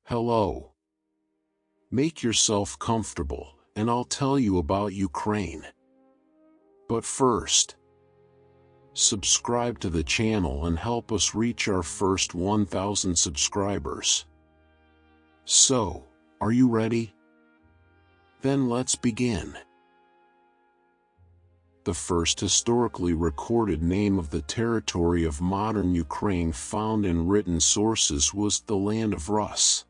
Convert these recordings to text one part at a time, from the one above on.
Hello. Make yourself comfortable, and I'll tell you about Ukraine. But first, subscribe to the channel and help us reach our first 1,000 subscribers. So, are you ready? Then let's begin. The first historically recorded name of the territory of modern Ukraine found in written sources was the land of Rus.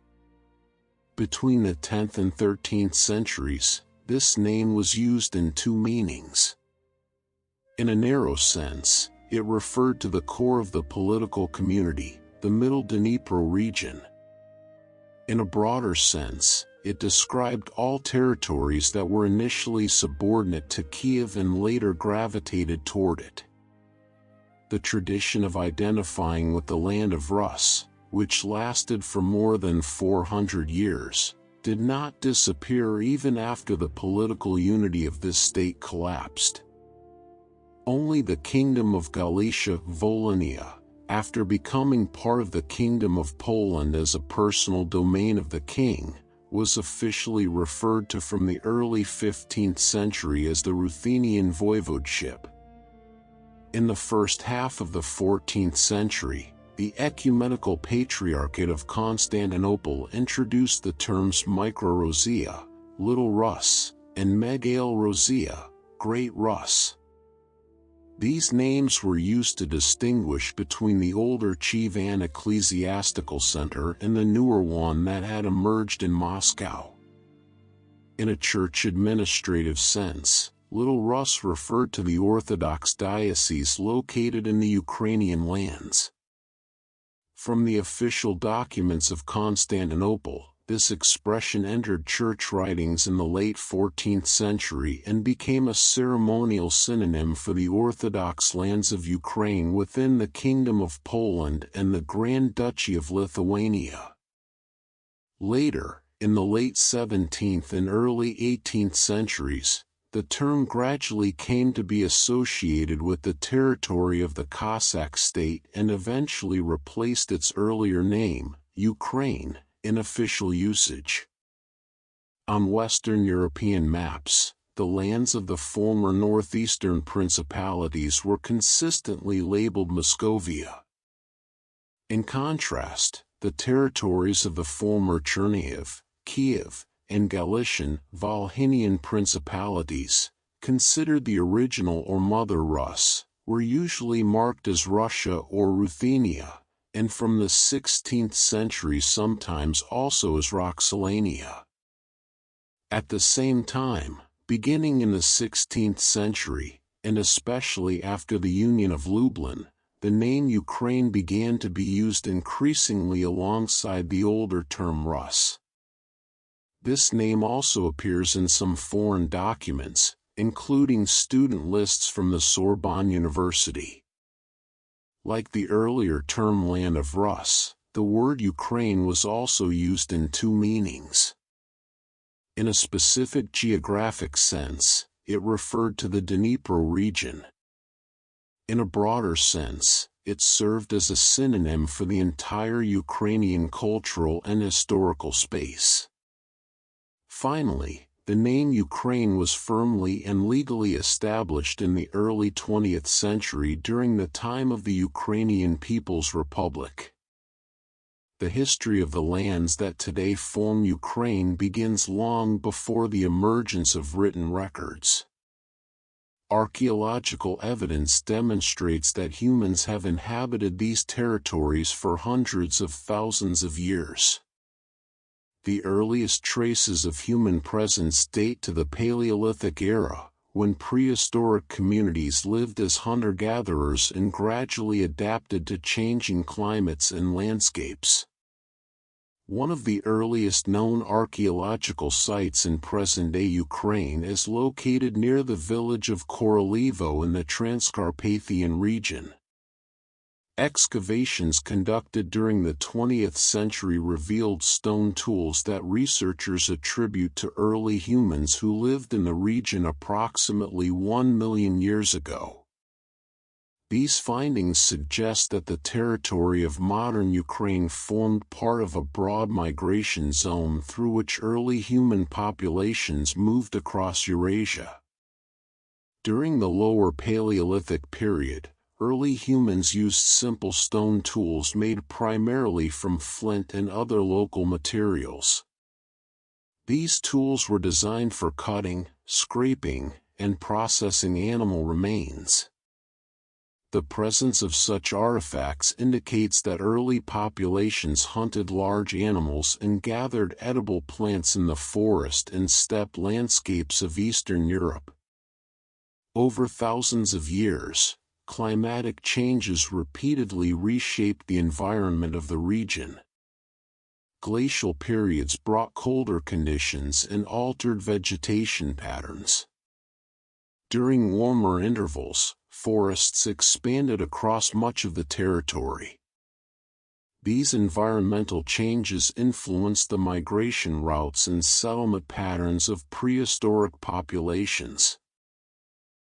Between the 10th and 13th centuries, this name was used in two meanings. In a narrow sense, it referred to the core of the political community, the Middle Dnipro region. In a broader sense, it described all territories that were initially subordinate to Kyiv and later gravitated toward it. The tradition of identifying with the land of Rus, which lasted for more than 400 years, did not disappear even after the political unity of this state collapsed. Only the Kingdom of Galicia-Volhynia, after becoming part of the Kingdom of Poland as a personal domain of the king, was officially referred to from the early 15th century as the Ruthenian voivodeship. In the first half of the 14th century, the Ecumenical Patriarchate of Constantinople introduced the terms Micro-Rosia, Little Rus, and Megale-Rosia, Great Rus. These names were used to distinguish between the older Kyivan ecclesiastical center and the newer one that had emerged in Moscow. In a church administrative sense, Little Rus referred to the Orthodox diocese located in the Ukrainian lands. From the official documents of Constantinople, this expression entered church writings in the late 14th century and became a ceremonial synonym for the Orthodox lands of Ukraine within the Kingdom of Poland and the Grand Duchy of Lithuania. Later, in the late 17th and early 18th centuries, the term gradually came to be associated with the territory of the Cossack state and eventually replaced its earlier name, Ukraine, in official usage. On Western European maps, the lands of the former northeastern principalities were consistently labeled Muscovia. In contrast, the territories of the former Chernihiv, Kyiv, and Galician, Volhynian principalities, considered the original or Mother Rus, were usually marked as Russia or Ruthenia, and from the 16th century sometimes also as Roxolania. At the same time, beginning in the 16th century, and especially after the Union of Lublin, the name Ukraine began to be used increasingly alongside the older term Rus. This name also appears in some foreign documents, including student lists from the Sorbonne University. Like the earlier term land of Rus, the word Ukraine was also used in two meanings. In a specific geographic sense, it referred to the Dnipro region. In a broader sense, it served as a synonym for the entire Ukrainian cultural and historical space. Finally, the name Ukraine was firmly and legally established in the early 20th century during the time of the Ukrainian People's Republic. The history of the lands that today form Ukraine begins long before the emergence of written records. Archaeological evidence demonstrates that humans have inhabited these territories for hundreds of thousands of years. The earliest traces of human presence date to the Paleolithic era, when prehistoric communities lived as hunter-gatherers and gradually adapted to changing climates and landscapes. One of the earliest known archaeological sites in present-day Ukraine is located near the village of Korolevo in the Transcarpathian region. Excavations conducted during the 20th century revealed stone tools that researchers attribute to early humans who lived in the region approximately 1 million years ago. These findings suggest that the territory of modern Ukraine formed part of a broad migration zone through which early human populations moved across Eurasia. During the Lower Paleolithic period, early humans used simple stone tools made primarily from flint and other local materials. These tools were designed for cutting, scraping, and processing animal remains. The presence of such artifacts indicates that early populations hunted large animals and gathered edible plants in the forest and steppe landscapes of Eastern Europe. Over thousands of years, climatic changes repeatedly reshaped the environment of the region. Glacial periods brought colder conditions and altered vegetation patterns. During warmer intervals, forests expanded across much of the territory. These environmental changes influenced the migration routes and settlement patterns of prehistoric populations.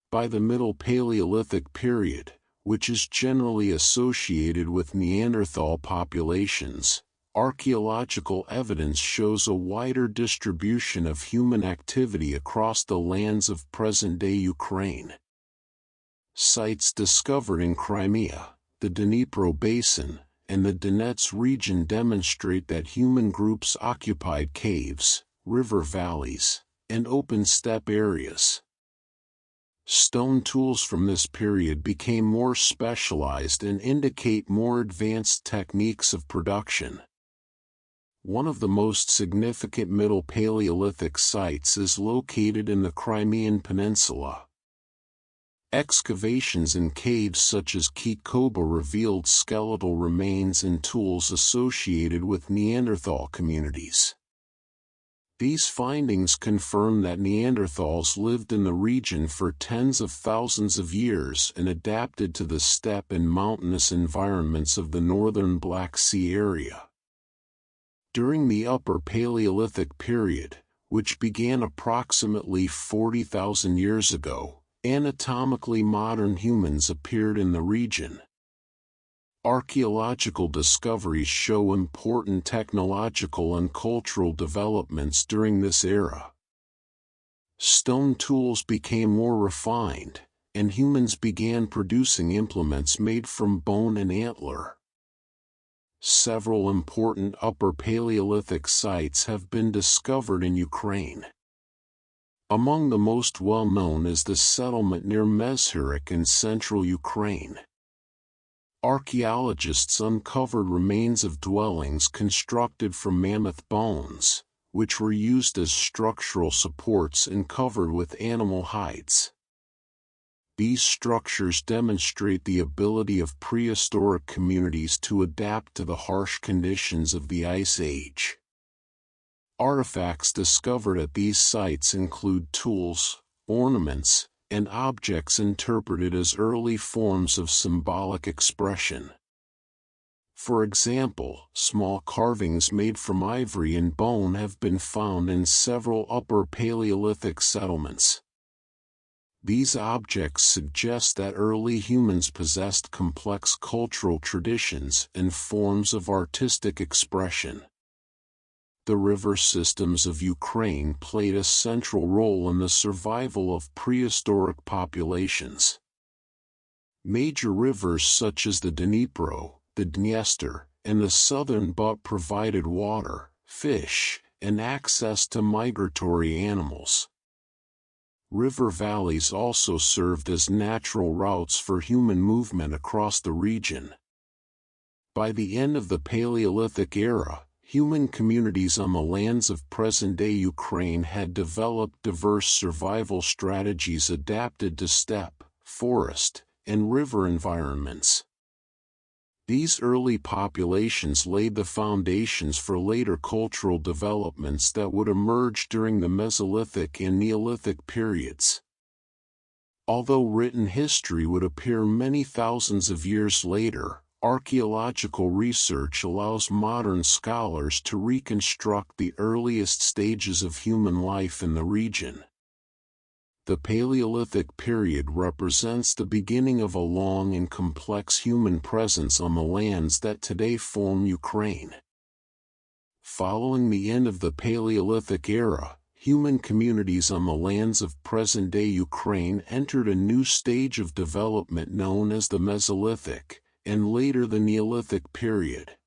By the Middle Paleolithic period, which is generally associated with Neanderthal populations, archaeological evidence shows a wider distribution of human activity across the lands of present-day Ukraine. Sites discovered in Crimea, the Dnipro Basin, and the Donets region demonstrate that human groups occupied caves, river valleys, and open steppe areas. Stone tools from this period became more specialized and indicate more advanced techniques of production. One of the most significant Middle Paleolithic sites is located in the Crimean Peninsula. Excavations in caves such as Kyivan revealed skeletal remains and tools associated with Neanderthal communities. These findings confirm that Neanderthals lived in the region for tens of thousands of years and adapted to the steppe and mountainous environments of the northern Black Sea area. During the Upper Paleolithic period, which began approximately 40,000 years ago, anatomically modern humans appeared in the region. Archaeological discoveries show important technological and cultural developments during this era. Stone tools became more refined, and humans began producing implements made from bone and antler. Several important Upper Paleolithic sites have been discovered in Ukraine. Among the most well-known is the settlement near Mezhyryk in central Ukraine. Archaeologists uncovered remains of dwellings constructed from mammoth bones, which were used as structural supports and covered with animal hides. These structures demonstrate the ability of prehistoric communities to adapt to the harsh conditions of the Ice Age. Artifacts discovered at these sites include tools, ornaments, and objects interpreted as early forms of symbolic expression. For example, small carvings made from ivory and bone have been found in several Upper Paleolithic settlements. These objects suggest that early humans possessed complex cultural traditions and forms of artistic expression. The river systems of Ukraine played a central role in the survival of prehistoric populations. Major rivers such as the Dnipro, the Dniester, and the Southern But provided water, fish, and access to migratory animals. River valleys also served as natural routes for human movement across the region. By the end of the Paleolithic era, human communities on the lands of present-day Ukraine had developed diverse survival strategies adapted to steppe, forest, and river environments. These early populations laid the foundations for later cultural developments that would emerge during the Mesolithic and Neolithic periods. Although written history would appear many thousands of years later, archaeological research allows modern scholars to reconstruct the earliest stages of human life in the region. The Paleolithic period represents the beginning of a long and complex human presence on the lands that today form Ukraine. Following the end of the Paleolithic era, human communities on the lands of present-day Ukraine entered a new stage of development known as the Mesolithic, and later the Neolithic period.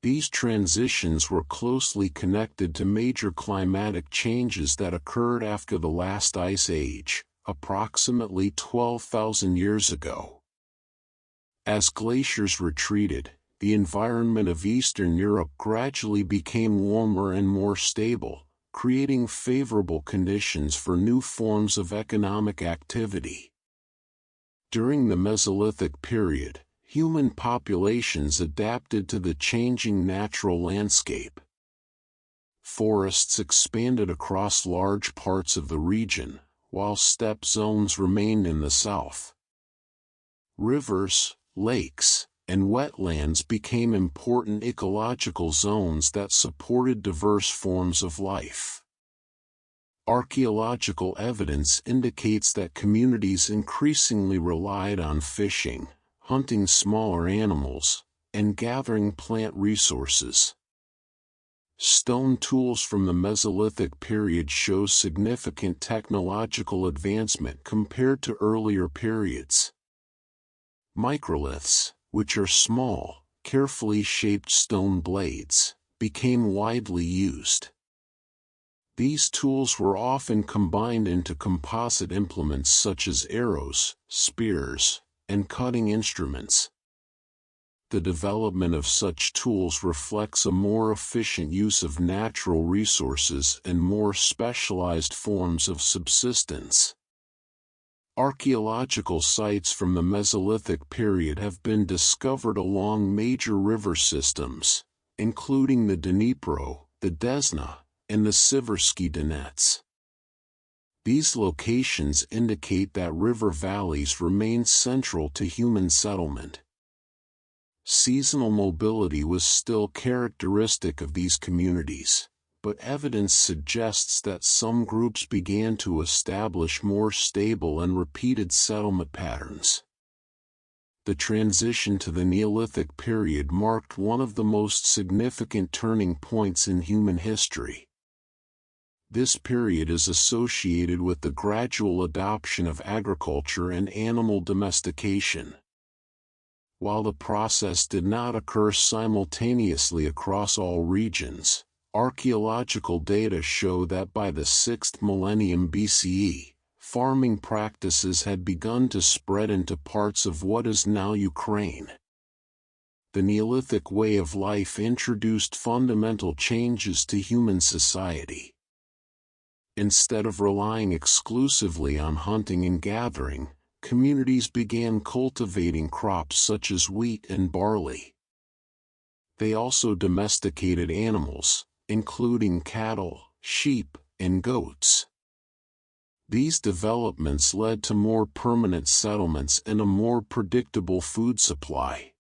These transitions were closely connected to major climatic changes that occurred after the last ice age, approximately 12,000 years ago. As glaciers retreated, the environment of Eastern Europe gradually became warmer and more stable, creating favorable conditions for new forms of economic activity. During the Mesolithic period, human populations adapted to the changing natural landscape. Forests expanded across large parts of the region, while steppe zones remained in the south. Rivers, lakes, and wetlands became important ecological zones that supported diverse forms of life. Archaeological evidence indicates that communities increasingly relied on fishing, hunting smaller animals, and gathering plant resources. Stone tools from the Mesolithic period show significant technological advancement compared to earlier periods. Microliths, which are small, carefully shaped stone blades, became widely used. These tools were often combined into composite implements such as arrows, spears, and cutting instruments. The development of such tools reflects a more efficient use of natural resources and more specialized forms of subsistence. Archaeological sites from the Mesolithic period have been discovered along major river systems, including the Dnipro, the Desna, and the Siversky Donets. These locations indicate that river valleys remained central to human settlement. Seasonal mobility was still characteristic of these communities, but evidence suggests that some groups began to establish more stable and repeated settlement patterns. The transition to the Neolithic period marked one of the most significant turning points in human history. This period is associated with the gradual adoption of agriculture and animal domestication. While the process did not occur simultaneously across all regions, archaeological data show that by the 6th millennium BCE, farming practices had begun to spread into parts of what is now Ukraine. The Neolithic way of life introduced fundamental changes to human society. Instead of relying exclusively on hunting and gathering, communities began cultivating crops such as wheat and barley. They also domesticated animals, including cattle, sheep, and goats. These developments led to more permanent settlements and a more predictable food supply.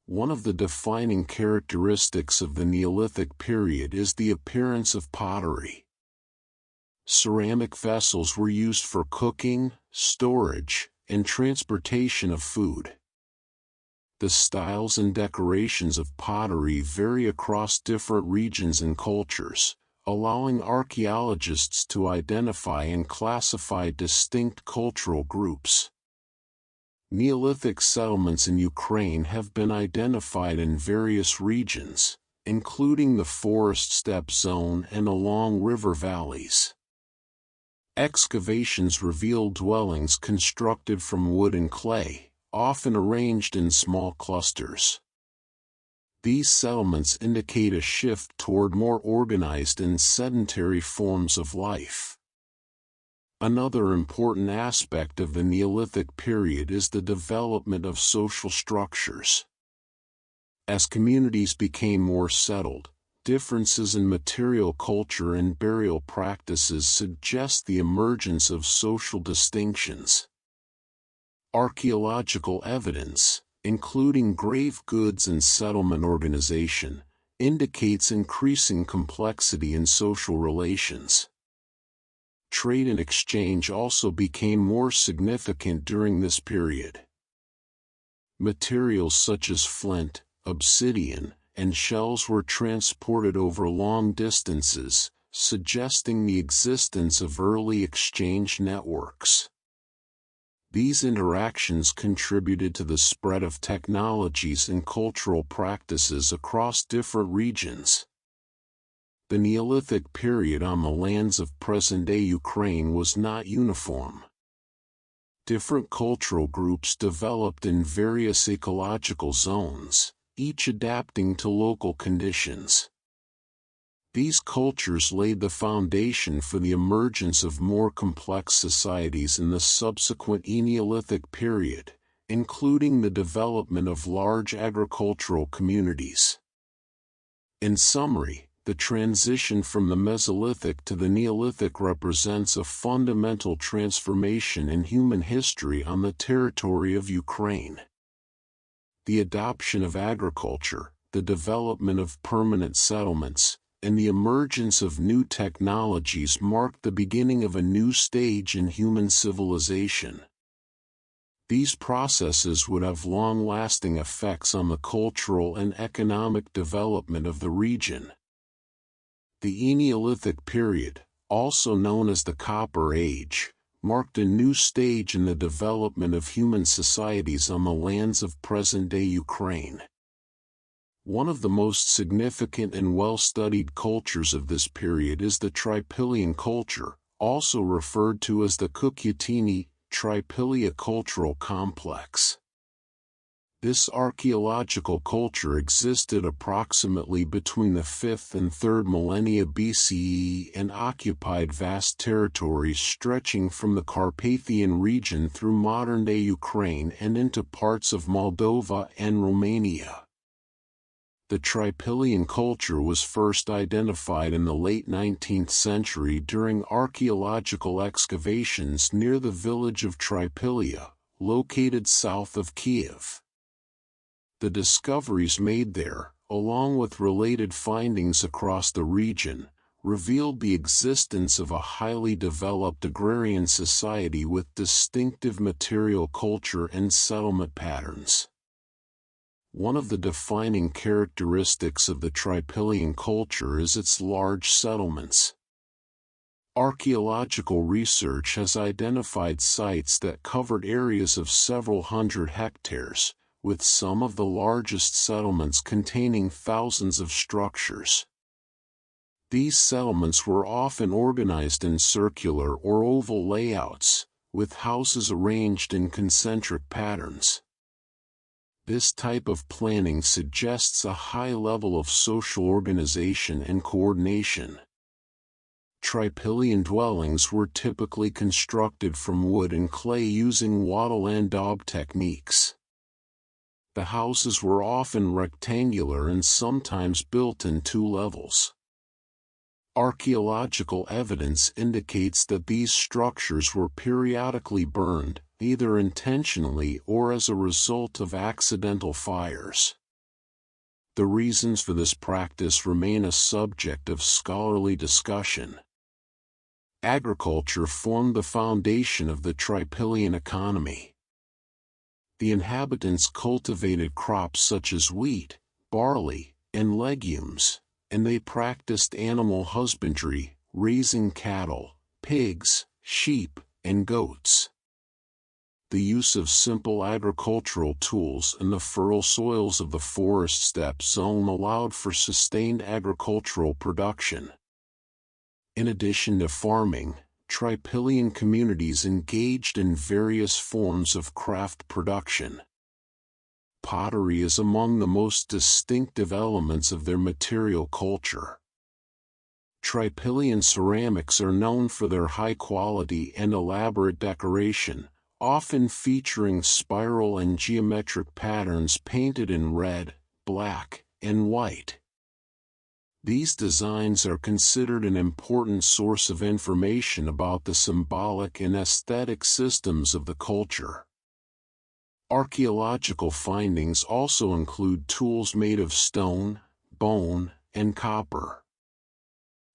One of the defining characteristics of the Neolithic period is the appearance of pottery. Ceramic vessels were used for cooking, storage, and transportation of food. The styles and decorations of pottery vary across different regions and cultures, allowing archaeologists to identify and classify distinct cultural groups. Neolithic settlements in Ukraine have been identified in various regions, including the forest steppe zone and along river valleys. Excavations reveal dwellings constructed from wood and clay, often arranged in small clusters. These settlements indicate a shift toward more organized and sedentary forms of life. Another important aspect of the Neolithic period is the development of social structures. As communities became more settled, differences in material culture and burial practices suggest the emergence of social distinctions. Archaeological evidence, including grave goods and settlement organization, indicates increasing complexity in social relations. Trade and exchange also became more significant during this period. Materials such as flint, obsidian, and shells were transported over long distances, suggesting the existence of early exchange networks. These interactions contributed to the spread of technologies and cultural practices across different regions. The Neolithic period on the lands of present-day Ukraine was not uniform. Different cultural groups developed in various ecological zones, each adapting to local conditions. These cultures laid the foundation for the emergence of more complex societies in the subsequent Neolithic period, including the development of large agricultural communities. In summary, the transition from the Mesolithic to the Neolithic represents a fundamental transformation in human history on the territory of Ukraine. The adoption of agriculture, the development of permanent settlements, and the emergence of new technologies marked the beginning of a new stage in human civilization. These processes would have long-lasting effects on the cultural and economic development of the region. The Neolithic period, also known as the Copper Age, marked a new stage in the development of human societies on the lands of present-day Ukraine. One of the most significant and well-studied cultures of this period is the Trypillian culture, also referred to as the Cucutini-Trypillia cultural complex. This archaeological culture existed approximately between the 5th and 3rd millennia BCE and occupied vast territories stretching from the Carpathian region through modern-day Ukraine and into parts of Moldova and Romania. The Trypillian culture was first identified in the late 19th century during archaeological excavations near the village of Trypillia, located south of Kyiv. The discoveries made there, along with related findings across the region, revealed the existence of a highly developed agrarian society with distinctive material culture and settlement patterns. One of the defining characteristics of the Trypillian culture is its large settlements. Archaeological research has identified sites that covered areas of several hundred hectares, with some of the largest settlements containing thousands of structures. These settlements were often organized in circular or oval layouts, with houses arranged in concentric patterns. This type of planning suggests a high level of social organization and coordination. Trypillian dwellings were typically constructed from wood and clay using wattle and daub techniques. The houses were often rectangular and sometimes built in 2 levels. Archaeological evidence indicates that these structures were periodically burned, either intentionally or as a result of accidental fires. The reasons for this practice remain a subject of scholarly discussion. Agriculture formed the foundation of the Trypillian economy. The inhabitants cultivated crops such as wheat, barley, and legumes, and they practiced animal husbandry, raising cattle, pigs, sheep, and goats. The use of simple agricultural tools and the fertile soils of the forest steppe zone allowed for sustained agricultural production. In addition to farming, Trypillian communities engaged in various forms of craft production. Pottery is among the most distinctive elements of their material culture. Trypillian ceramics are known for their high quality and elaborate decoration, often featuring spiral and geometric patterns painted in red, black, and white. These designs are considered an important source of information about the symbolic and aesthetic systems of the culture. Archaeological findings also include tools made of stone, bone, and copper.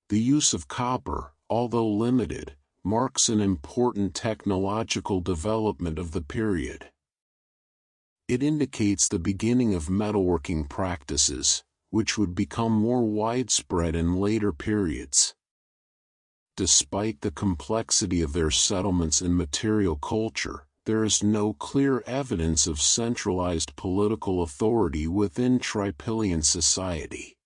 The use of copper, although limited, marks an important technological development of the period. It indicates the beginning of metalworking practices, which would become more widespread in later periods. Despite the complexity of their settlements and material culture, there is no clear evidence of centralized political authority within Trypillian society.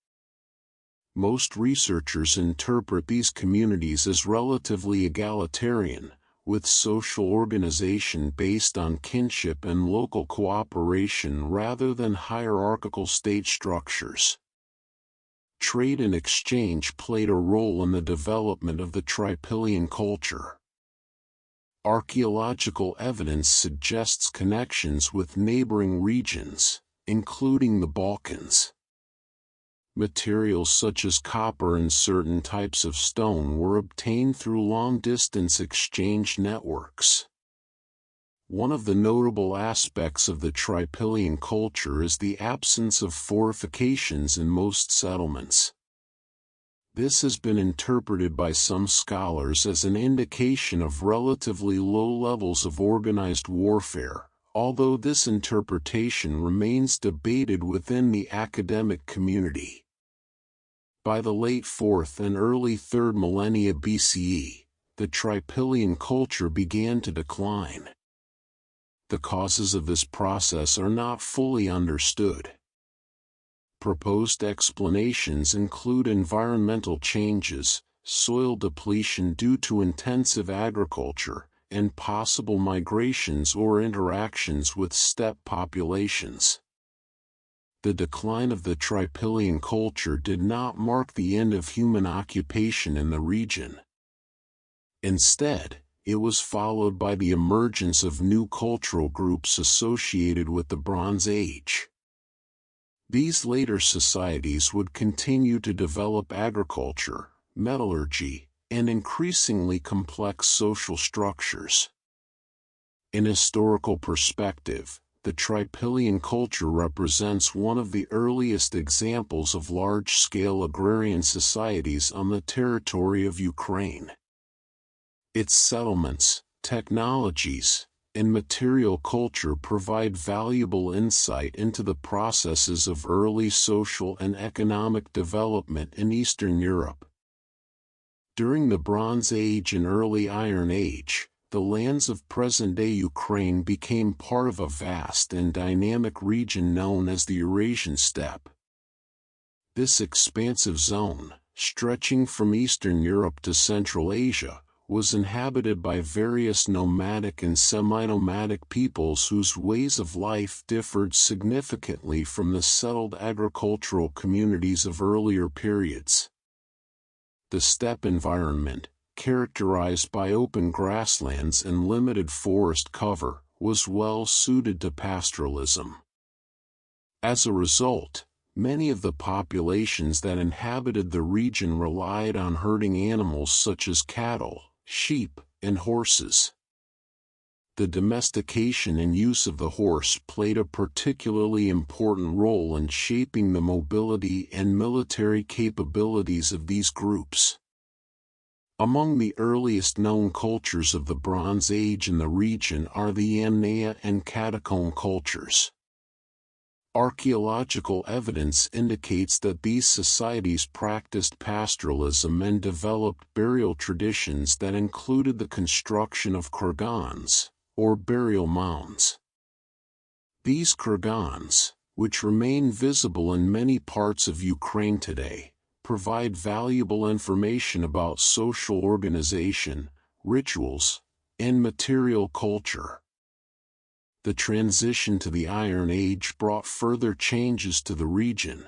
Most researchers interpret these communities as relatively egalitarian, with social organization based on kinship and local cooperation rather than hierarchical state structures. Trade and exchange played a role in the development of the Trypillian culture. Archaeological evidence suggests connections with neighboring regions, including the Balkans. Materials such as copper and certain types of stone were obtained through long-distance exchange networks. One of the notable aspects of the Trypillian culture is the absence of fortifications in most settlements. This has been interpreted by some scholars as an indication of relatively low levels of organized warfare, although this interpretation remains debated within the academic community. By the late 4th and early 3rd millennia BCE, the Trypillian culture began to decline. The causes of this process are not fully understood. Proposed explanations include environmental changes, soil depletion due to intensive agriculture, and possible migrations or interactions with steppe populations. The decline of the Trypillian culture did not mark the end of human occupation in the region. Instead, it was followed by the emergence of new cultural groups associated with the Bronze Age. These later societies would continue to develop agriculture, metallurgy, and increasingly complex social structures. In historical perspective, the Trypillian culture represents one of the earliest examples of large-scale agrarian societies on the territory of Ukraine. Its settlements, technologies, and material culture provide valuable insight into the processes of early social and economic development in Eastern Europe. During the Bronze Age and early Iron Age, the lands of present-day Ukraine became part of a vast and dynamic region known as the Eurasian steppe. This expansive zone, stretching from Eastern Europe to Central Asia, was inhabited by various nomadic and semi-nomadic peoples whose ways of life differed significantly from the settled agricultural communities of earlier periods. The steppe environment, characterized by open grasslands and limited forest cover, was well suited to pastoralism. As a result, many of the populations that inhabited the region relied on herding animals such as cattle, sheep, and horses. The domestication and use of the horse played a particularly important role in shaping the mobility and military capabilities of these groups. Among the earliest known cultures of the Bronze Age in the region are the Yamnaya and Catacomb cultures. Archaeological evidence indicates that these societies practiced pastoralism and developed burial traditions that included the construction of kurgans, or burial mounds. These kurgans, which remain visible in many parts of Ukraine today, provide valuable information about social organization, rituals, and material culture. The transition to the Iron Age brought further changes to the region.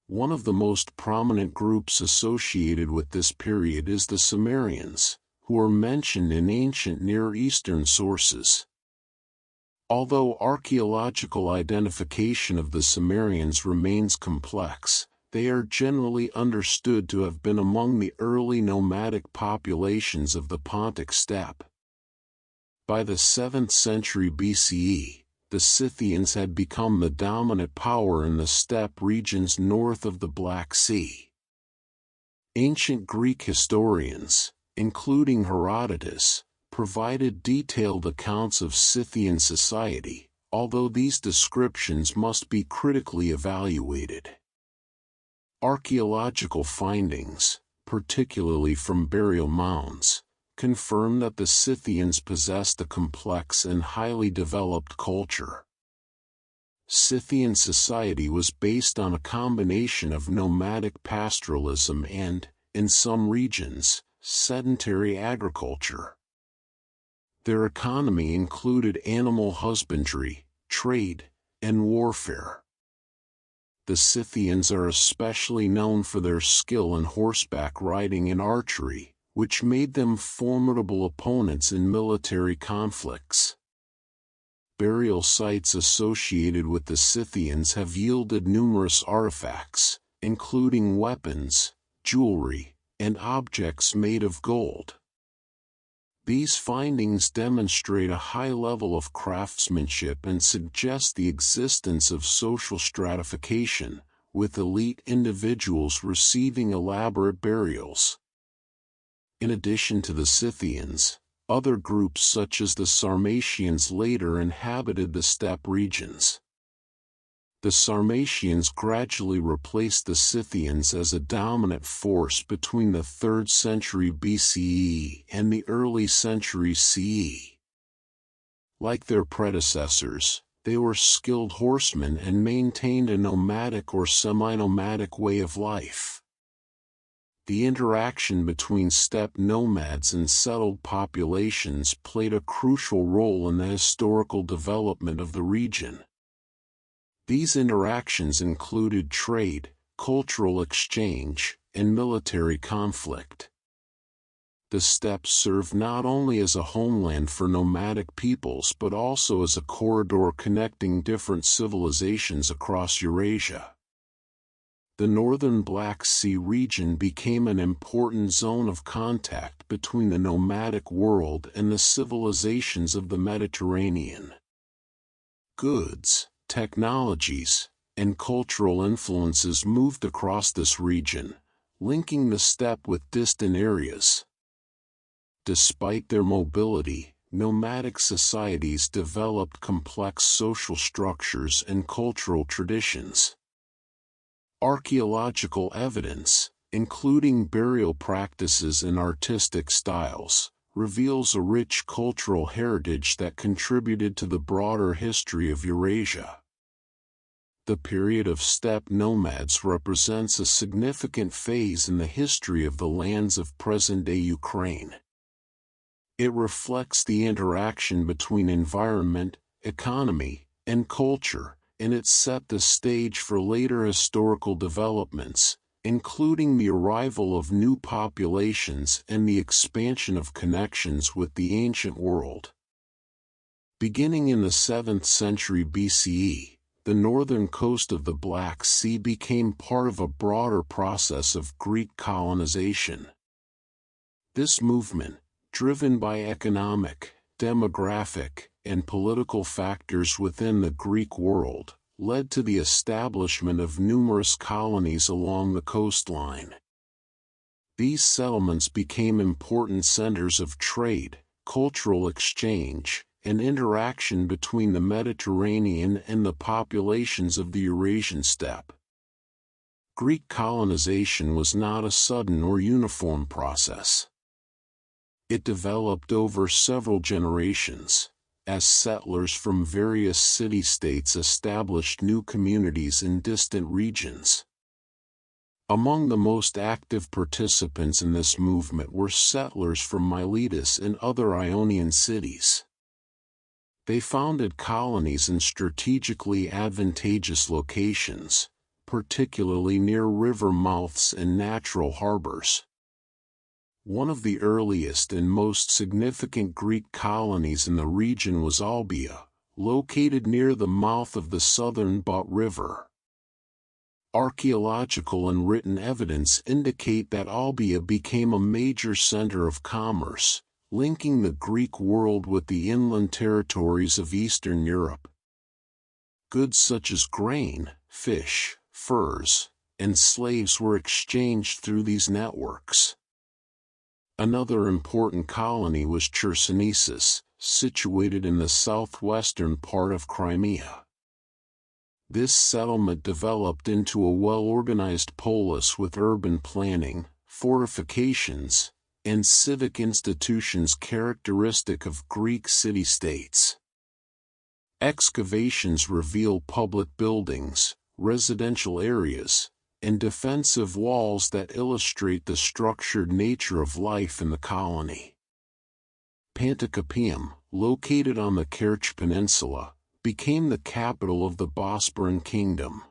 One of the most prominent groups associated with this period is the Sumerians, who are mentioned in ancient Near Eastern sources. Although archaeological identification of the Sumerians remains complex, they are generally understood to have been among the early nomadic populations of the Pontic steppe. By the 7th century BCE, the Scythians had become the dominant power in the steppe regions north of the Black Sea. Ancient Greek historians, including Herodotus, provided detailed accounts of Scythian society, although these descriptions must be critically evaluated. Archaeological findings, particularly from burial mounds, confirm that the Scythians possessed a complex and highly developed culture. Scythian society was based on a combination of nomadic pastoralism and, in some regions, sedentary agriculture. Their economy included animal husbandry, trade, and warfare. The Scythians are especially known for their skill in horseback riding and archery, which made them formidable opponents in military conflicts. Burial sites associated with the Scythians have yielded numerous artifacts, including weapons, jewelry, and objects made of gold. These findings demonstrate a high level of craftsmanship and suggest the existence of social stratification, with elite individuals receiving elaborate burials. In addition to the Scythians, other groups such as the Sarmatians later inhabited the steppe regions. The Sarmatians gradually replaced the Scythians as a dominant force between the 3rd century BCE and the early century CE. Like their predecessors, they were skilled horsemen and maintained a nomadic or semi-nomadic way of life. The interaction between steppe nomads and settled populations played a crucial role in the historical development of the region. These interactions included trade, cultural exchange, and military conflict. The steppes served not only as a homeland for nomadic peoples but also as a corridor connecting different civilizations across Eurasia. The northern Black Sea region became an important zone of contact between the nomadic world and the civilizations of the Mediterranean. Goods, technologies, and cultural influences moved across this region, linking the steppe with distant areas. Despite their mobility, nomadic societies developed complex social structures and cultural traditions. Archaeological evidence, including burial practices and artistic styles, reveals a rich cultural heritage that contributed to the broader history of Eurasia. The period of steppe nomads represents a significant phase in the history of the lands of present-day Ukraine. It reflects the interaction between environment, economy, and culture, and it set the stage for later historical developments, including the arrival of new populations and the expansion of connections with the ancient world. Beginning in the 7th century BCE, the northern coast of the Black Sea became part of a broader process of Greek colonization. This movement, driven by economic, demographic, and political factors within the Greek world, led to the establishment of numerous colonies along the coastline. These settlements became important centers of trade, cultural exchange, and interaction between the Mediterranean and the populations of the Eurasian steppe. Greek colonization was not a sudden or uniform process. It developed over several generations, as settlers from various city-states established new communities in distant regions. Among the most active participants in this movement were settlers from Miletus and other Ionian cities. They founded colonies in strategically advantageous locations, particularly near river mouths and natural harbors. One of the earliest and most significant Greek colonies in the region was Olbia, located near the mouth of the southern But River. Archaeological and written evidence indicate that Olbia became a major center of commerce, linking the Greek world with the inland territories of Eastern Europe. Goods such as grain, fish, furs, and slaves were exchanged through these networks. Another important colony was Chersonesus, situated in the southwestern part of Crimea. This settlement developed into a well-organized polis with urban planning, fortifications, and civic institutions characteristic of Greek city-states. Excavations reveal public buildings, residential areas, and defensive walls that illustrate the structured nature of life in the colony. Panticapaeum, located on the Kerch Peninsula, became the capital of the Bosporan Kingdom.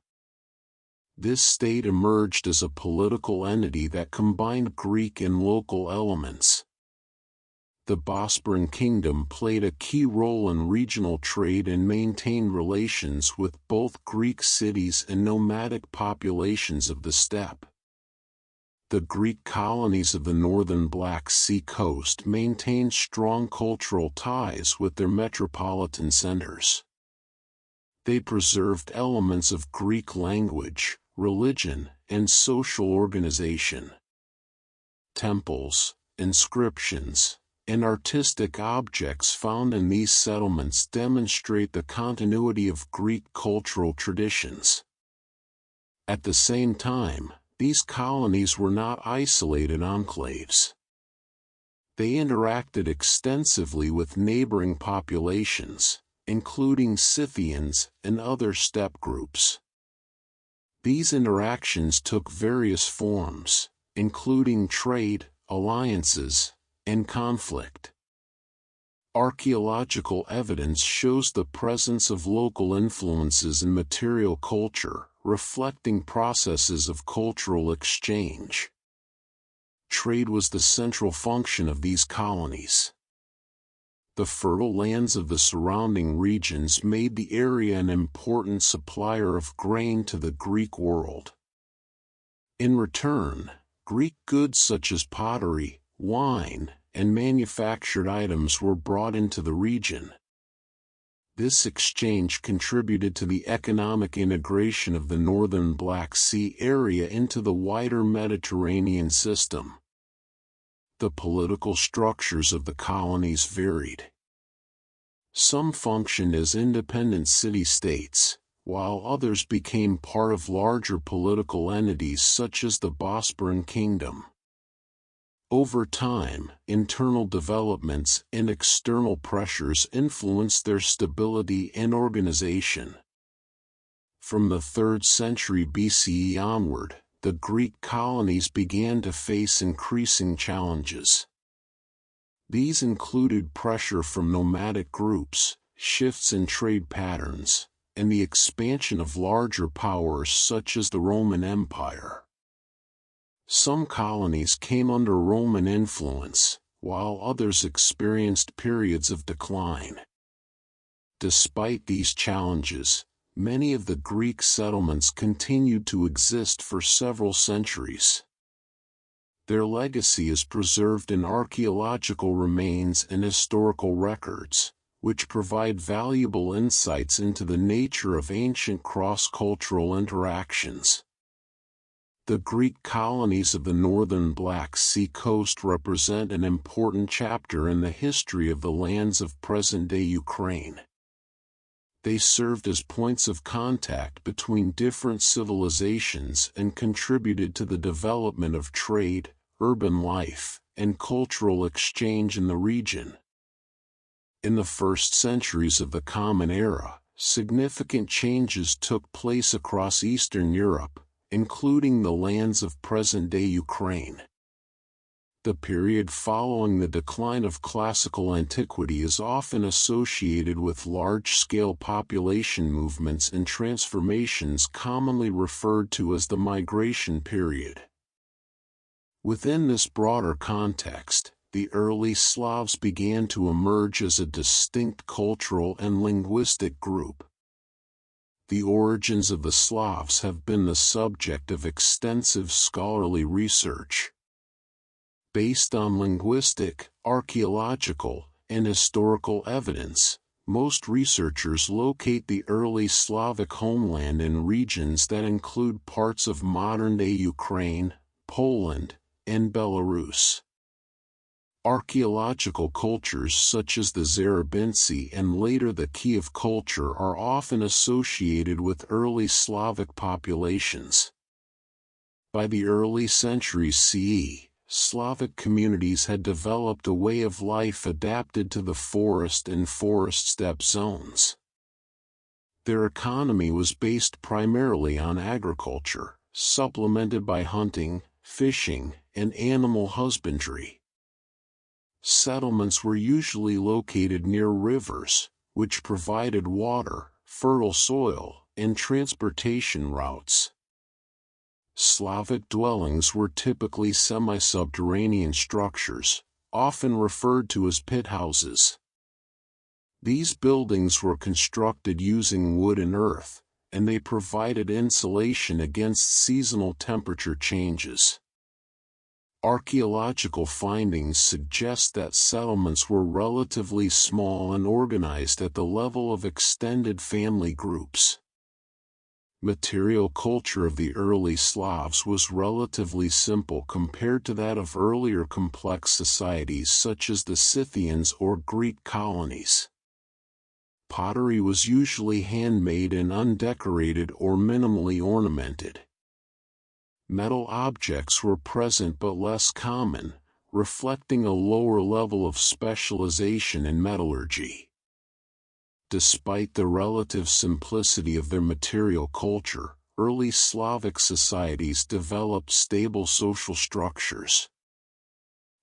This state emerged as a political entity that combined Greek and local elements. The Bosporan Kingdom played a key role in regional trade and maintained relations with both Greek cities and nomadic populations of the steppe. The Greek colonies of the northern Black Sea coast maintained strong cultural ties with their metropolitan centers. They preserved elements of Greek language, religion, and social organization. Temples, inscriptions, and artistic objects found in these settlements demonstrate the continuity of Greek cultural traditions. At the same time, these colonies were not isolated enclaves. They interacted extensively with neighboring populations, including Scythians and other steppe groups. These interactions took various forms, including trade, alliances, and conflict. Archaeological evidence shows the presence of local influences in material culture, reflecting processes of cultural exchange. Trade was the central function of these colonies. The fertile lands of the surrounding regions made the area an important supplier of grain to the Greek world. In return, Greek goods such as pottery, wine, and manufactured items were brought into the region. This exchange contributed to the economic integration of the northern Black Sea area into the wider Mediterranean system. The political structures of the colonies varied. Some functioned as independent city-states, while others became part of larger political entities such as the Bosporan Kingdom. Over time, internal developments and external pressures influenced their stability and organization. From the 3rd century BCE onward, the Greek colonies began to face increasing challenges. These included pressure from nomadic groups, shifts in trade patterns, and the expansion of larger powers such as the Roman Empire. Some colonies came under Roman influence, while others experienced periods of decline. Despite these challenges, many of the Greek settlements continued to exist for several centuries. Their legacy is preserved in archaeological remains and historical records, which provide valuable insights into the nature of ancient cross-cultural interactions. The Greek colonies of the northern Black Sea coast represent an important chapter in the history of the lands of present-day Ukraine. They served as points of contact between different civilizations and contributed to the development of trade, urban life, and cultural exchange in the region. In the first centuries of the Common Era, significant changes took place across Eastern Europe, including the lands of present-day Ukraine. The period following the decline of classical antiquity is often associated with large-scale population movements and transformations commonly referred to as the migration period. Within this broader context, the early Slavs began to emerge as a distinct cultural and linguistic group. The origins of the Slavs have been the subject of extensive scholarly research. Based on linguistic, archaeological, and historical evidence, most researchers locate the early Slavic homeland in regions that include parts of modern-day Ukraine, Poland, and Belarus. Archaeological cultures such as the Zarabintsy and later the Kyiv culture are often associated with early Slavic populations. By the early centuries CE, Slavic communities had developed a way of life adapted to the forest and forest steppe zones. Their economy was based primarily on agriculture, supplemented by hunting, fishing, and animal husbandry. Settlements were usually located near rivers, which provided water, fertile soil, and transportation routes. Slavic dwellings were typically semi-subterranean structures, often referred to as pit houses. These buildings were constructed using wood and earth, and they provided insulation against seasonal temperature changes. Archaeological findings suggest that settlements were relatively small and organized at the level of extended family groups. Material culture of the early Slavs was relatively simple compared to that of earlier complex societies such as the Scythians or Greek colonies. Pottery was usually handmade and undecorated or minimally ornamented. Metal objects were present but less common, reflecting a lower level of specialization in metallurgy. Despite the relative simplicity of their material culture, early Slavic societies developed stable social structures.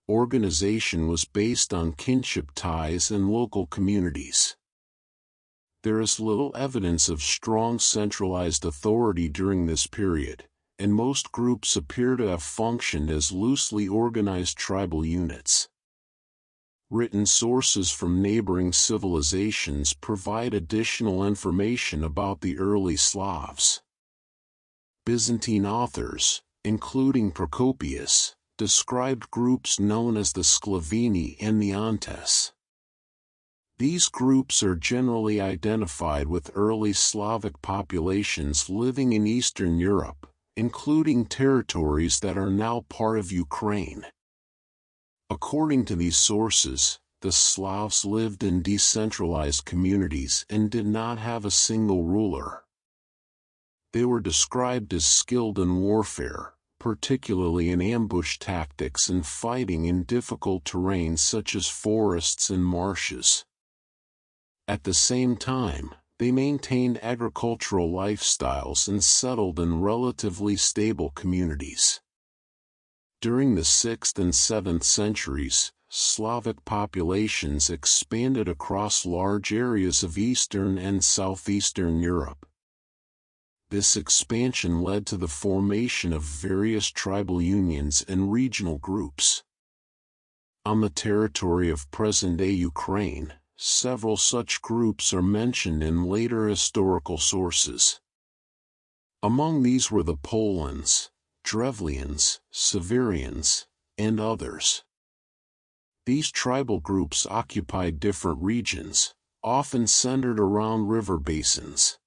Organization was based on kinship ties and local communities. There is little evidence of strong centralized authority during this period, and most groups appear to have functioned as loosely organized tribal units. Written sources from neighboring civilizations provide additional information about the early Slavs. Byzantine authors, including Procopius, described groups known as the Sclavini and the Ontes. These groups are generally identified with early Slavic populations living in Eastern Europe, including territories that are now part of Ukraine. According to these sources, the Slavs lived in decentralized communities and did not have a single ruler. They were described as skilled in warfare, particularly in ambush tactics and fighting in difficult terrains such as forests and marshes. At the same time, they maintained agricultural lifestyles and settled in relatively stable communities. During the 6th and 7th centuries, Slavic populations expanded across large areas of Eastern and Southeastern Europe. This expansion led to the formation of various tribal unions and regional groups. On the territory of present-day Ukraine, several such groups are mentioned in later historical sources. Among these were the Polans, Drevlians, Severians, and others. These tribal groups occupied different regions, often centered around river basins.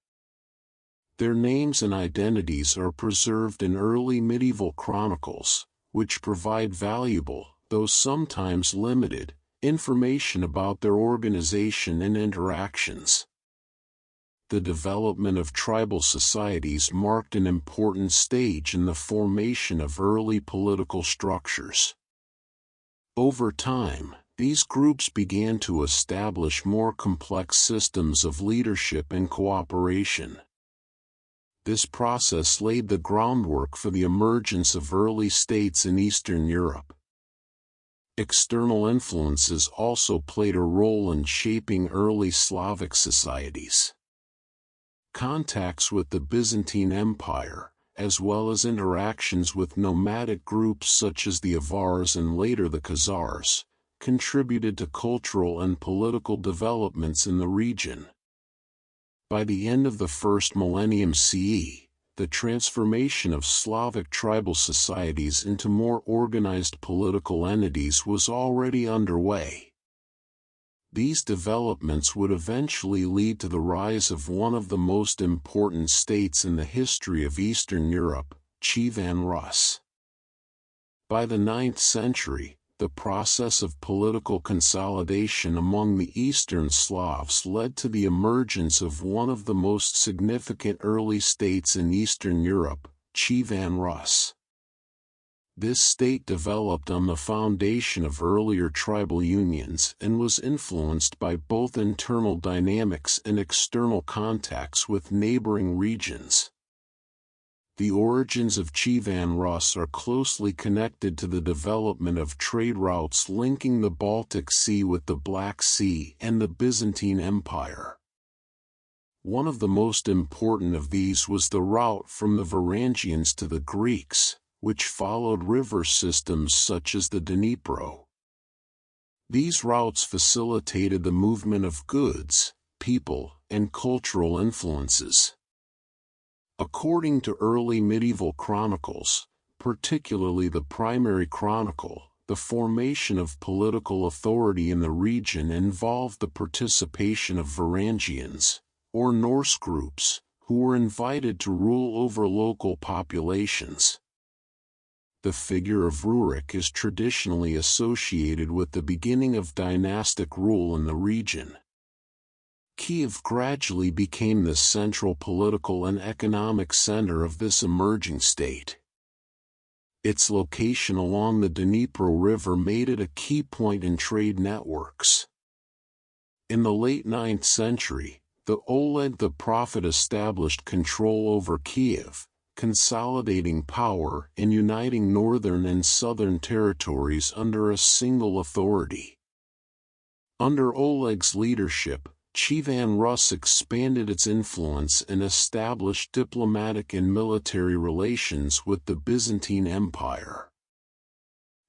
Their names and identities are preserved in early medieval chronicles, which provide valuable, though sometimes limited, information about their organization and interactions. The development of tribal societies marked an important stage in the formation of early political structures. Over time, these groups began to establish more complex systems of leadership and cooperation. This process laid the groundwork for the emergence of early states in Eastern Europe. External influences also played a role in shaping early Slavic societies. Contacts with the Byzantine Empire, as well as interactions with nomadic groups such as the Avars and later the Khazars, contributed to cultural and political developments in the region. By the end of the first millennium CE, the transformation of Slavic tribal societies into more organized political entities was already underway. These developments would eventually lead to the rise of one of the most important states in the history of Eastern Europe, Kyivan Rus. By the 9th century, The process of political consolidation among the Eastern Slavs led to the emergence of one of the most significant early states in Eastern Europe, Kyivan Rus. This state developed on the foundation of earlier tribal unions and was influenced by both internal dynamics and external contacts with neighboring regions. The origins of Kyivan Rus are closely connected to the development of trade routes linking the Baltic Sea with the Black Sea and the Byzantine Empire. One of the most important of these was the route from the Varangians to the Greeks, which followed river systems such as the Dnipro. These routes facilitated the movement of goods, people, and cultural influences. According to early medieval chronicles, particularly the Primary Chronicle, the formation of political authority in the region involved the participation of Varangians, or Norse groups, who were invited to rule over local populations. The figure of Rurik is traditionally associated with the beginning of dynastic rule in the region. Kyiv gradually became the central political and economic center of this emerging state. Its location along the Dnipro River made it a key point in trade networks. In the late 9th century, the Oleg the Prophet established control over Kyiv, consolidating power and uniting northern and southern territories under a single authority. Under Oleg's leadership, Kyivan Rus expanded its influence and established diplomatic and military relations with the Byzantine Empire.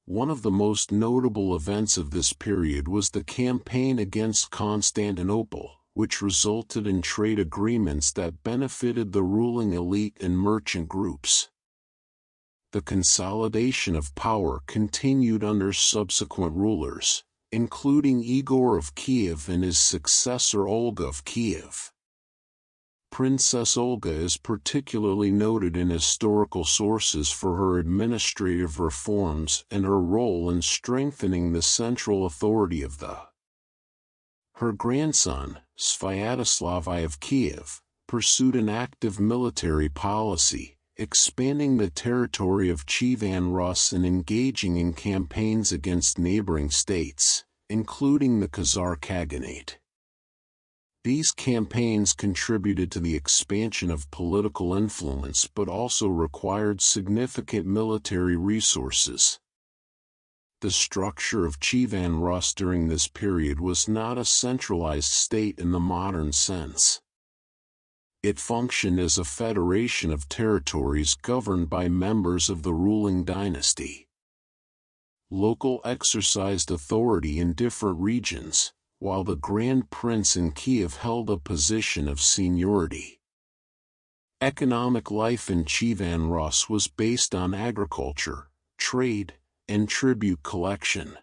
One of the most notable events of this period was the campaign against Constantinople, which resulted in trade agreements that benefited the ruling elite and merchant groups. The consolidation of power continued under subsequent rulers, including Igor of Kiev and his successor Olga of Kiev. Princess Olga is particularly noted in historical sources for her administrative reforms and her role in strengthening the central authority of Her grandson, Sviatoslav I of Kiev, pursued an active military policy, expanding the territory of Kyivan Rus and engaging in campaigns against neighboring states, including the Khazar Khaganate. These campaigns contributed to the expansion of political influence but also required significant military resources. The structure of Kyivan Rus during this period was not a centralized state in the modern sense. It functioned as a federation of territories governed by members of the ruling dynasty. Local exercised authority in different regions, while the Grand Prince in Kiev held a position of seniority. Economic life in Kyivan Rus was based on agriculture, trade, and tribute collection.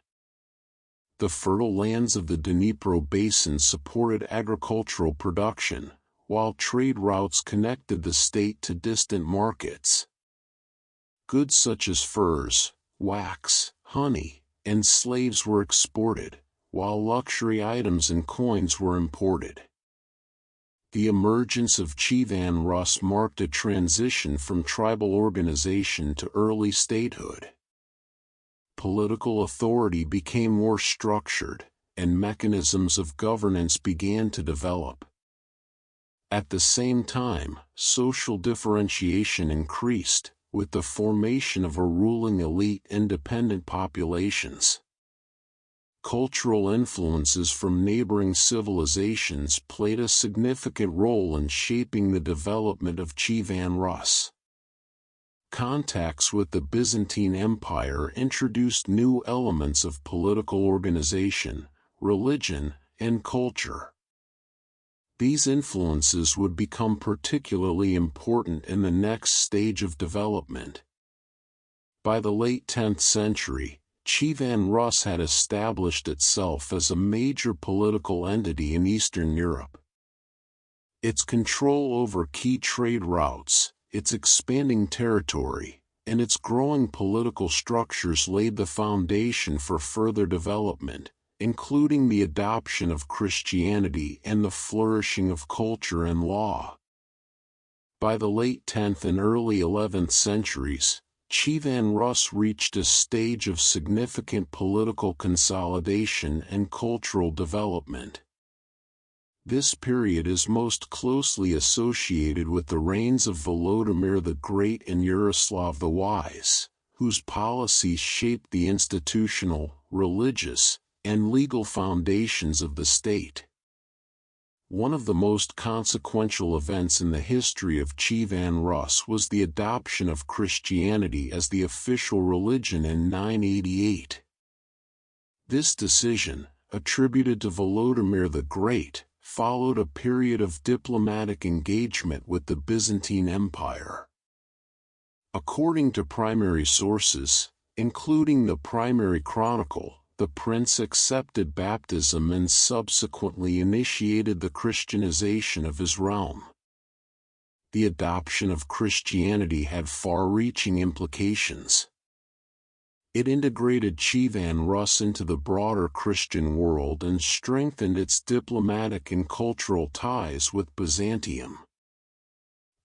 The fertile lands of the Dnipro basin supported agricultural production, while trade routes connected the state to distant markets. Goods such as furs, wax, honey, and slaves were exported, while luxury items and coins were imported. The emergence of Kyivan Rus marked a transition from tribal organization to early statehood. Political authority became more structured, and mechanisms of governance began to develop. At the same time, social differentiation increased, with the formation of a ruling elite and dependent populations. Cultural influences from neighboring civilizations played a significant role in shaping the development of Kyivan Rus. Contacts with the Byzantine Empire introduced new elements of political organization, religion, and culture. These influences would become particularly important in the next stage of development. By the late 10th century, Kyivan Rus had established itself as a major political entity in Eastern Europe. Its control over key trade routes, its expanding territory, and its growing political structures laid the foundation for further development, including the adoption of Christianity and the flourishing of culture and law. By the late 10th and early 11th centuries, Kyivan Rus reached a stage of significant political consolidation and cultural development. This period is most closely associated with the reigns of Holodomor the Great and Yaroslav the Wise, whose policies shaped the institutional, religious, and legal foundations of the state. One of the most consequential events in the history of Kyivan Rus was the adoption of Christianity as the official religion in 988. This decision, attributed to Holodomor the Great, followed a period of diplomatic engagement with the Byzantine Empire. According to primary sources, including the Primary Chronicle, the prince accepted baptism and subsequently initiated the Christianization of his realm. The adoption of Christianity had far-reaching implications. It integrated Kyivan Rus into the broader Christian world and strengthened its diplomatic and cultural ties with Byzantium.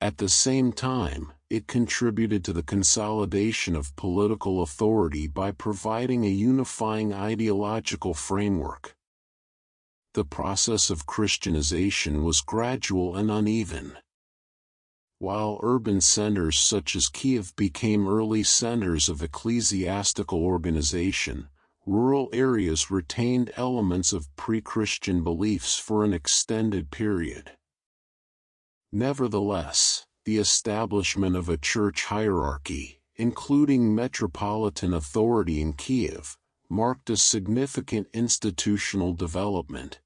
At the same time, it contributed to the consolidation of political authority by providing a unifying ideological framework. The process of Christianization was gradual and uneven. While urban centers such as Kyiv became early centers of ecclesiastical organization, rural areas retained elements of pre-Christian beliefs for an extended period. Nevertheless, the establishment of a church hierarchy, including metropolitan authority in Kyiv, marked a significant institutional development.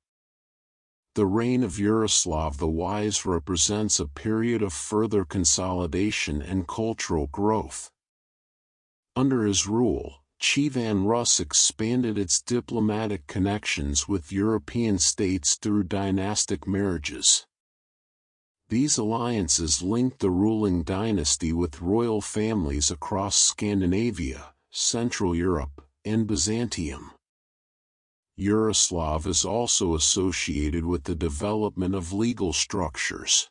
The reign of Yaroslav the Wise represents a period of further consolidation and cultural growth. Under his rule, Kyivan Rus expanded its diplomatic connections with European states through dynastic marriages. These alliances linked the ruling dynasty with royal families across Scandinavia, Central Europe, and Byzantium. Yaroslav is also associated with the development of legal structures.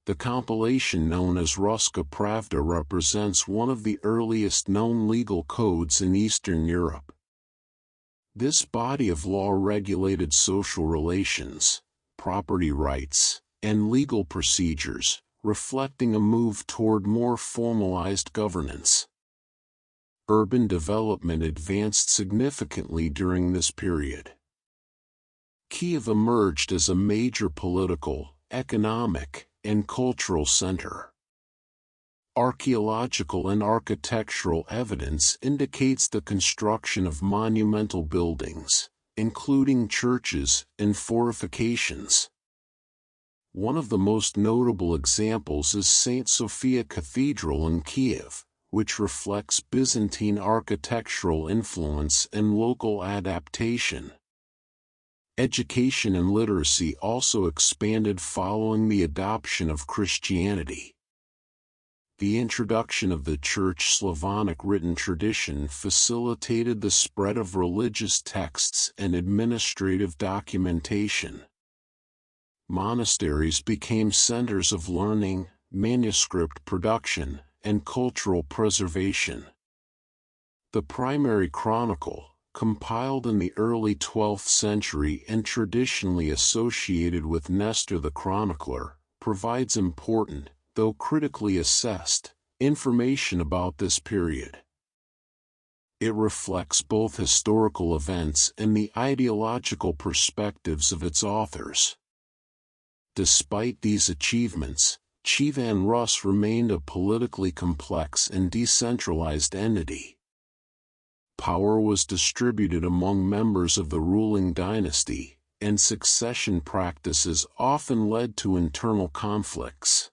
The compilation known as Ruska Pravda represents one of the earliest known legal codes in Eastern Europe. This body of law regulated social relations, property rights, and legal procedures, reflecting a move toward more formalized governance. Urban development advanced significantly during this period. Kyiv emerged as a major political, economic, and cultural center. Archaeological and architectural evidence indicates the construction of monumental buildings, including churches and fortifications. One of the most notable examples is St. Sophia Cathedral in Kyiv, which reflects Byzantine architectural influence and local adaptation. Education and literacy also expanded following the adoption of Christianity. The introduction of the Church Slavonic written tradition facilitated the spread of religious texts and administrative documentation. Monasteries became centers of learning, manuscript production, and cultural preservation. The Primary Chronicle, compiled in the early 12th century and traditionally associated with Nestor the chronicler, provides important, though critically assessed, information about this period. It reflects both historical events and the ideological perspectives of its authors. Despite these achievements, Kyivan Rus remained a politically complex and decentralized entity. Power was distributed among members of the ruling dynasty, and succession practices often led to internal conflicts.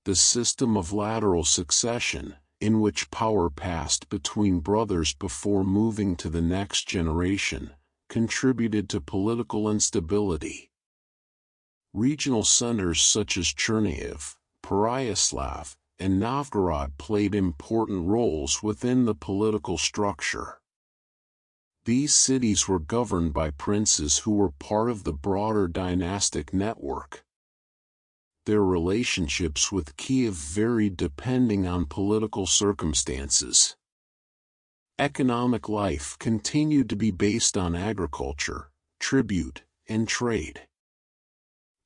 The system of lateral succession, in which power passed between brothers before moving to the next generation, contributed to political instability. Regional centers such as Chernihiv, Pereyaslav, and Novgorod played important roles within the political structure. These cities were governed by princes who were part of the broader dynastic network. Their relationships with Kyiv varied depending on political circumstances. Economic life continued to be based on agriculture, tribute, and trade.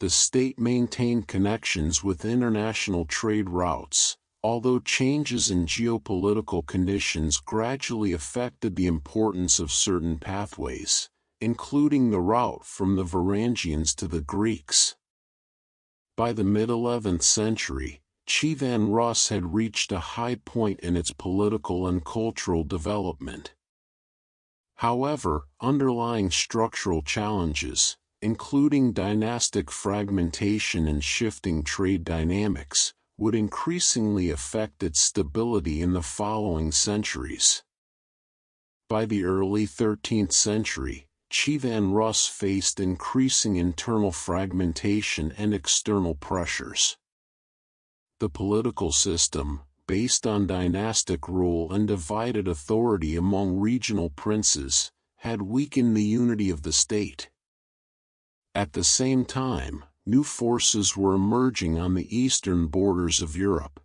The state maintained connections with international trade routes, although changes in geopolitical conditions gradually affected the importance of certain pathways, including the route from the Varangians to the Greeks. By the mid-11th century, Kyivan Rus had reached a high point in its political and cultural development. However, underlying structural challenges, including dynastic fragmentation and shifting trade dynamics, would increasingly affect its stability in the following centuries. By the early 13th century, Kyivan Rus faced increasing internal fragmentation and external pressures. The political system, based on dynastic rule and divided authority among regional princes, had weakened the unity of the state. At the same time, new forces were emerging on the eastern borders of Europe.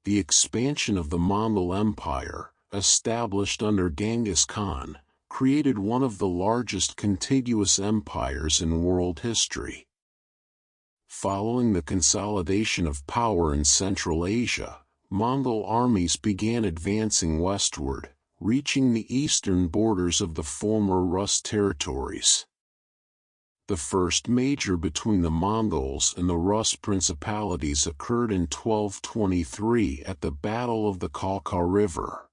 The expansion of the Mongol Empire, established under Genghis Khan, created one of the largest contiguous empires in world history. Following the consolidation of power in Central Asia, Mongol armies began advancing westward, reaching the eastern borders of the former Rus territories. The first major between the Mongols and the Rus principalities occurred in 1223 at the Battle of the Khalkha River.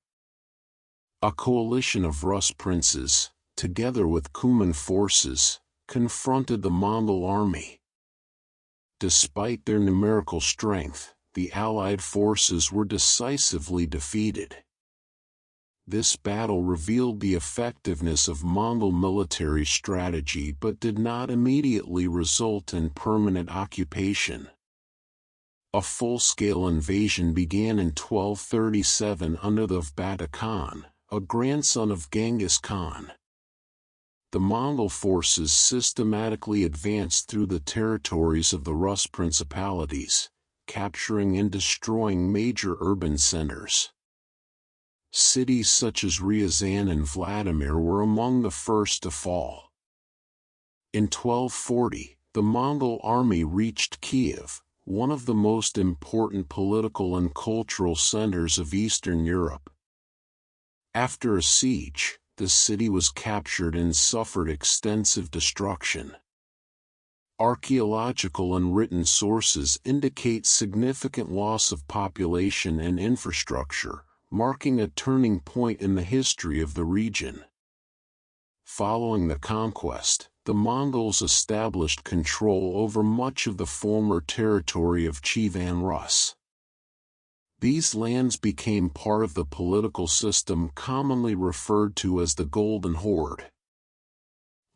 A coalition of Rus princes, together with Cuman forces, confronted the Mongol army. Despite their numerical strength, the Allied forces were decisively defeated. This battle revealed the effectiveness of Mongol military strategy but did not immediately result in permanent occupation. A full-scale invasion began in 1237 under the Vbata Khan, a grandson of Genghis Khan. The Mongol forces systematically advanced through the territories of the Rus principalities, capturing and destroying major urban centers. Cities such as Ryazan and Vladimir were among the first to fall. In 1240, the Mongol army reached Kyiv, one of the most important political and cultural centers of Eastern Europe. After a siege, the city was captured and suffered extensive destruction. Archaeological and written sources indicate significant loss of population and infrastructure, marking a turning point in the history of the region. Following the conquest, the Mongols established control over much of the former territory of Kyivan Rus. These lands became part of the political system commonly referred to as the Golden Horde.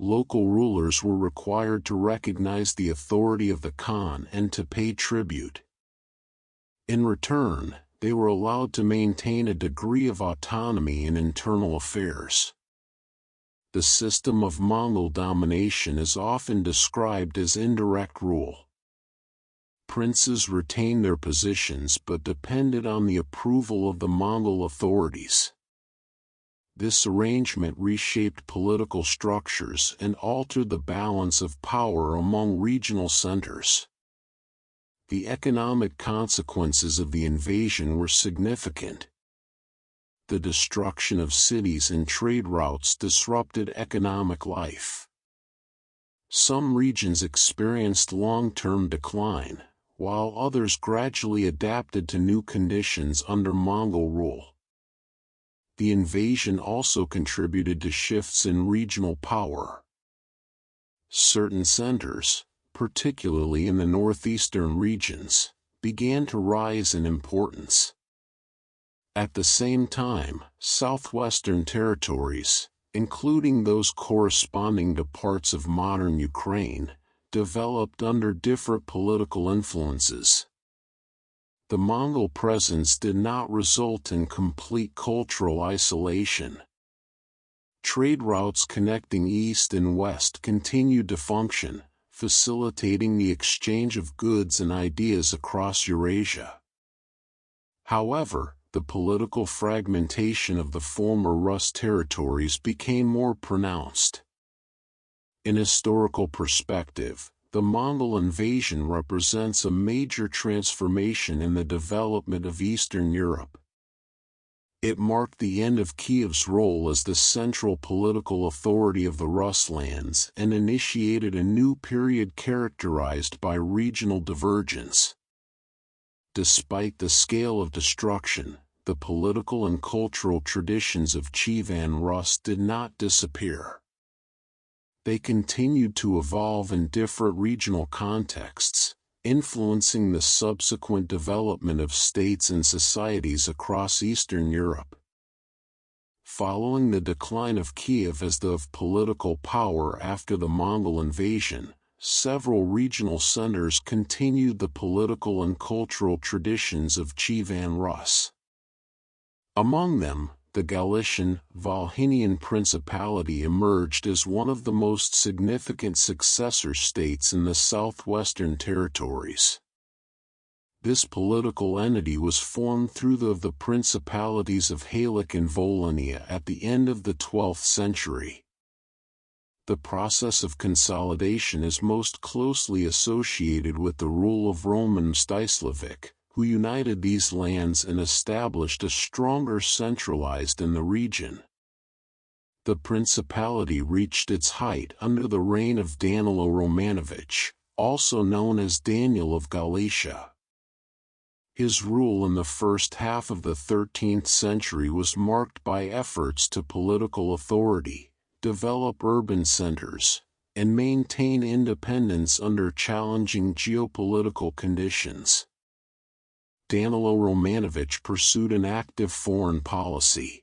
Local rulers were required to recognize the authority of the Khan and to pay tribute. In return, they were allowed to maintain a degree of autonomy in internal affairs. The system of Mongol domination is often described as indirect rule. Princes retained their positions but depended on the approval of the Mongol authorities. This arrangement reshaped political structures and altered the balance of power among regional centers. The economic consequences of the invasion were significant. The destruction of cities and trade routes disrupted economic life. Some regions experienced long-term decline, while others gradually adapted to new conditions under Mongol rule. The invasion also contributed to shifts in regional power. Certain centers, particularly in the northeastern regions, began to rise in importance. At the same time, southwestern territories, including those corresponding to parts of modern Ukraine, developed under different political influences. the Mongol presence did not result in complete cultural isolation. Trade routes connecting east and west continued to function, facilitating the exchange of goods and ideas across Eurasia. However, the political fragmentation of the former Rus territories became more pronounced. In historical perspective, the Mongol invasion represents a major transformation in the development of Eastern Europe. It marked the end of Kyiv's role as the central political authority of the Rus lands and initiated a new period characterized by regional divergence. Despite the scale of destruction, the political and cultural traditions of Kyivan Rus did not disappear. They continued to evolve in different regional contexts, influencing the subsequent development of states and societies across Eastern Europe. Following the decline of Kyiv as the political power after the Mongol invasion, several regional centers continued the political and cultural traditions of Kyivan Rus. Among them, the Galician, Volhynian Principality emerged as one of the most significant successor states in the southwestern territories. This political entity was formed through the principalities of Halych and Volhynia at the end of the 12th century. The process of consolidation is most closely associated with the rule of Roman Mstislavic, who united these lands and established a stronger centralized in the region. The principality reached its height under the reign of Danilo Romanovich, also known as Daniel of Galicia. His rule in the first half of the 13th century was marked by efforts to political authority, develop urban centers, and maintain independence under challenging geopolitical conditions. Danilo Romanovich pursued an active foreign policy.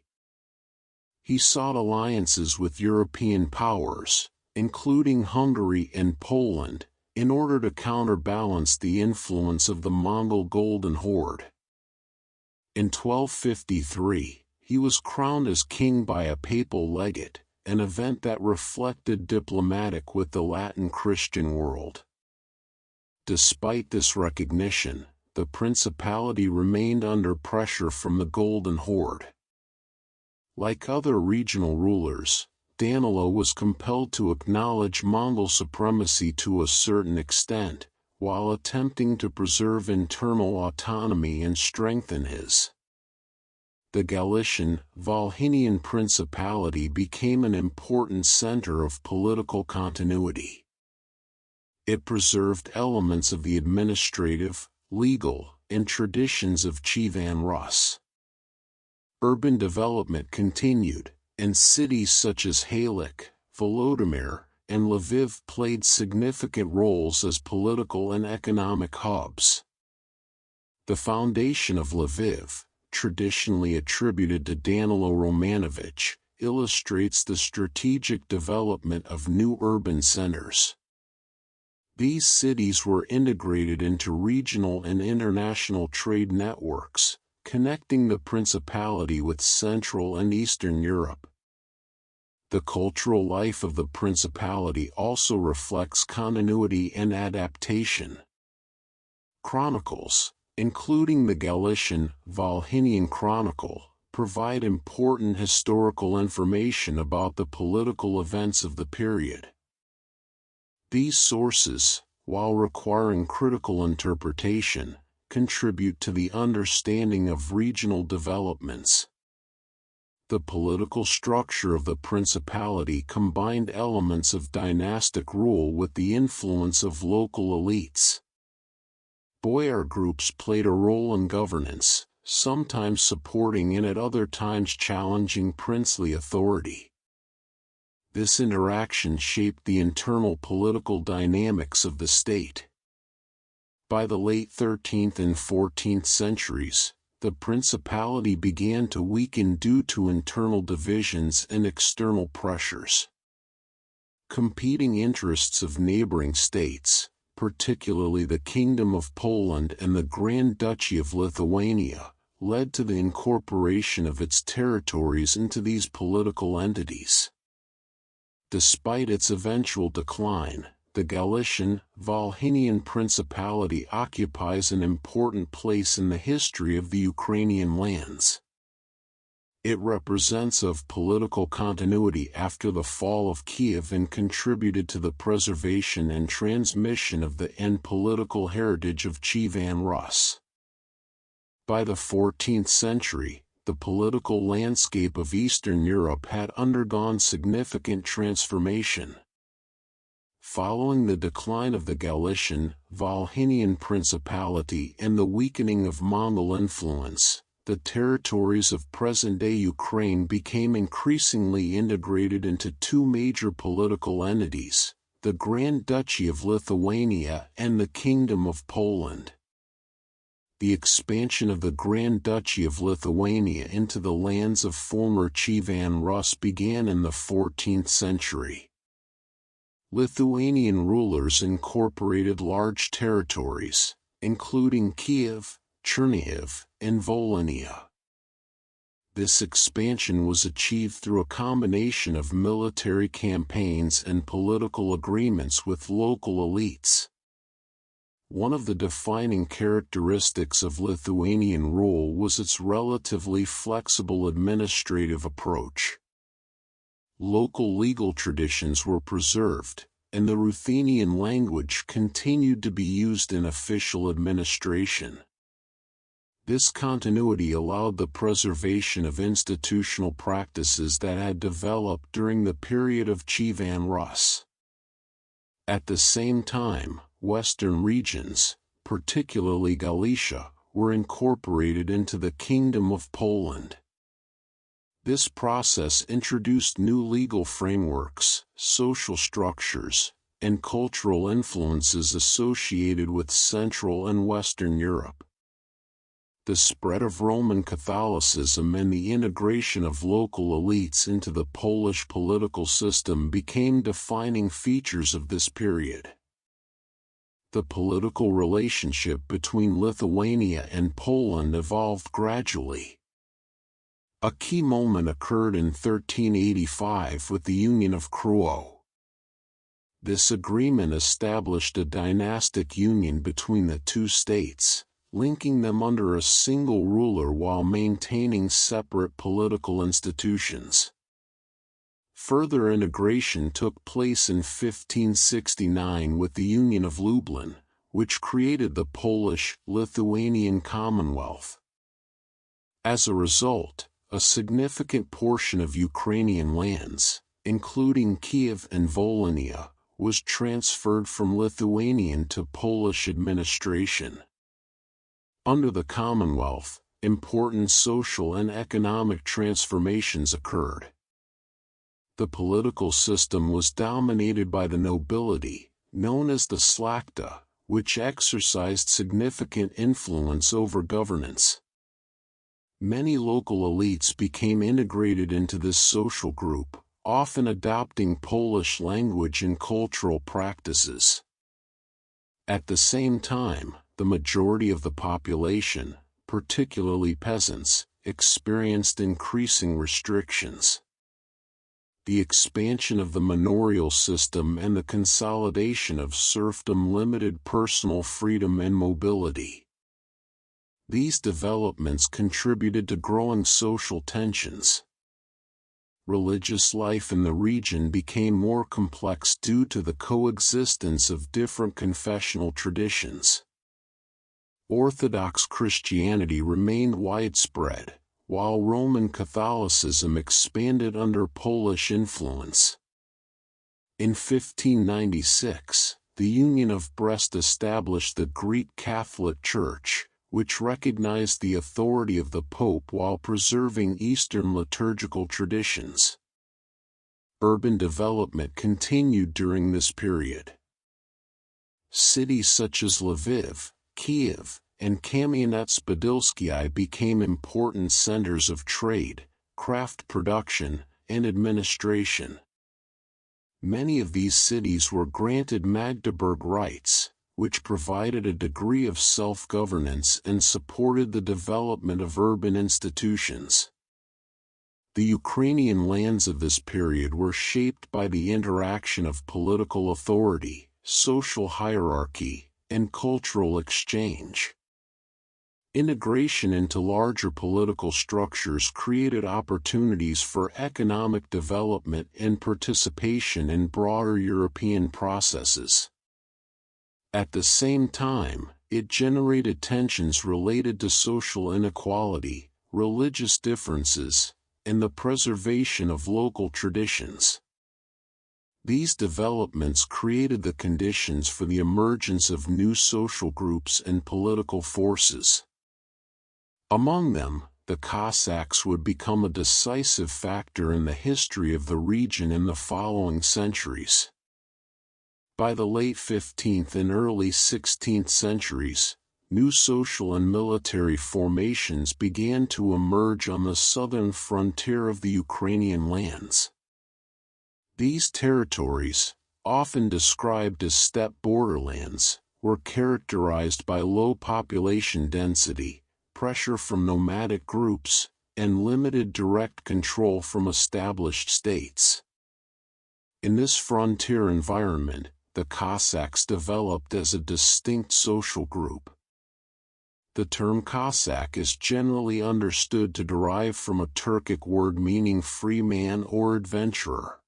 He sought alliances with European powers, including Hungary and Poland, in order to counterbalance the influence of the Mongol Golden Horde. In 1253, he was crowned as king by a papal legate, an event that reflected diplomatic with the Latin Christian world. Despite this recognition, the principality remained under pressure from the Golden Horde. Like other regional rulers, Danilo was compelled to acknowledge Mongol supremacy to a certain extent, while attempting to preserve internal autonomy and strengthen his. The Galician, Volhynian Principality became an important center of political continuity. It preserved elements of the administrative, legal, and traditions of Kyivan Rus. Urban development continued, and cities such as Halych, Holodomor, and Lviv played significant roles as political and economic hubs. The foundation of Lviv, traditionally attributed to Danilo Romanovich, illustrates the strategic development of new urban centers. These cities were integrated into regional and international trade networks, connecting the principality with Central and Eastern Europe. The cultural life of the principality also reflects continuity and adaptation. Chronicles, including the Galician, Volhynian Chronicle, provide important historical information about the political events of the period. These sources, while requiring critical interpretation, contribute to the understanding of regional developments. The political structure of the principality combined elements of dynastic rule with the influence of local elites. Boyar groups played a role in governance, sometimes supporting and at other times challenging princely authority. This interaction shaped the internal political dynamics of the state. By the late 13th and 14th centuries, the principality began to weaken due to internal divisions and external pressures. Competing interests of neighboring states, particularly the Kingdom of Poland and the Grand Duchy of Lithuania, led to the incorporation of its territories into these political entities. Despite its eventual decline, the Galician, Volhynian Principality occupies an important place in the history of the Ukrainian lands. It represents of political continuity after the fall of Kyiv and contributed to the preservation and transmission of the political heritage of Kyivan Rus. By the 14th century, the political landscape of Eastern Europe had undergone significant transformation. Following the decline of the Galician, Volhynian Principality and the weakening of Mongol influence, the territories of present-day Ukraine became increasingly integrated into two major political entities, the Grand Duchy of Lithuania and the Kingdom of Poland. The expansion of the Grand Duchy of Lithuania into the lands of former Kyivan Rus began in the 14th century. Lithuanian rulers incorporated large territories, including Kyiv, Chernihiv, and Volhynia. This expansion was achieved through a combination of military campaigns and political agreements with local elites. One of the defining characteristics of Lithuanian rule was its relatively flexible administrative approach. Local legal traditions were preserved, and the Ruthenian language continued to be used in official administration. This continuity allowed the preservation of institutional practices that had developed during the period of Kyivan Rus. At the same time, Western regions, particularly Galicia, were incorporated into the Kingdom of Poland. This process introduced new legal frameworks, social structures, and cultural influences associated with Central and Western Europe. The spread of Roman Catholicism and the integration of local elites into the Polish political system became defining features of this period. The political relationship between Lithuania and Poland evolved gradually. A key moment occurred in 1385 with the Union of Krów. This agreement established a dynastic union between the two states, linking them under a single ruler while maintaining separate political institutions. Further integration took place in 1569 with the Union of Lublin, which created the Polish-Lithuanian Commonwealth. As a result, a significant portion of Ukrainian lands, including Kyiv and Volhynia, was transferred from Lithuanian to Polish administration. Under the Commonwealth, important social and economic transformations occurred. The political system was dominated by the nobility, known as the Szlachta, which exercised significant influence over governance. Many local elites became integrated into this social group, often adopting Polish language and cultural practices. At the same time, the majority of the population, particularly peasants, experienced increasing restrictions. The expansion of the manorial system and the consolidation of serfdom limited personal freedom and mobility. These developments contributed to growing social tensions. Religious life in the region became more complex due to the coexistence of different confessional traditions. Orthodox Christianity remained widespread, while Roman Catholicism expanded under Polish influence. In 1596, the Union of Brest established the Greek Catholic Church, which recognized the authority of the Pope while preserving Eastern liturgical traditions. Urban development continued during this period. Cities such as Lviv, Kyiv, and Kamianets-Podilskyi became important centers of trade, craft production, and administration. Many of these cities were granted Magdeburg rights, which provided a degree of self-governance and supported the development of urban institutions. The Ukrainian lands of this period were shaped by the interaction of political authority, social hierarchy, and cultural exchange. Integration into larger political structures created opportunities for economic development and participation in broader European processes. At the same time, it generated tensions related to social inequality, religious differences, and the preservation of local traditions. These developments created the conditions for the emergence of new social groups and political forces. Among them, the Cossacks would become a decisive factor in the history of the region in the following centuries. By the late 15th and early 16th centuries, new social and military formations began to emerge on the southern frontier of the Ukrainian lands. These territories, often described as steppe borderlands, were characterized by low population density, pressure from nomadic groups, and limited direct control from established states. In this frontier environment, the Cossacks developed as a distinct social group. The term Cossack is generally understood to derive from a Turkic word meaning free man or adventurer.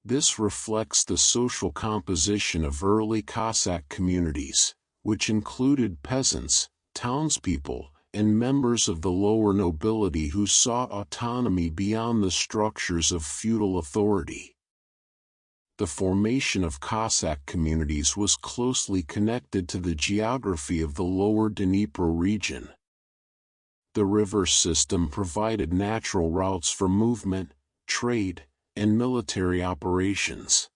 This reflects the social composition of early Cossack communities, which included peasants, townspeople, and members of the lower nobility who sought autonomy beyond the structures of feudal authority. The formation of Cossack communities was closely connected to the geography of the lower Dnieper region. The river system provided natural routes for movement, trade, and military operations.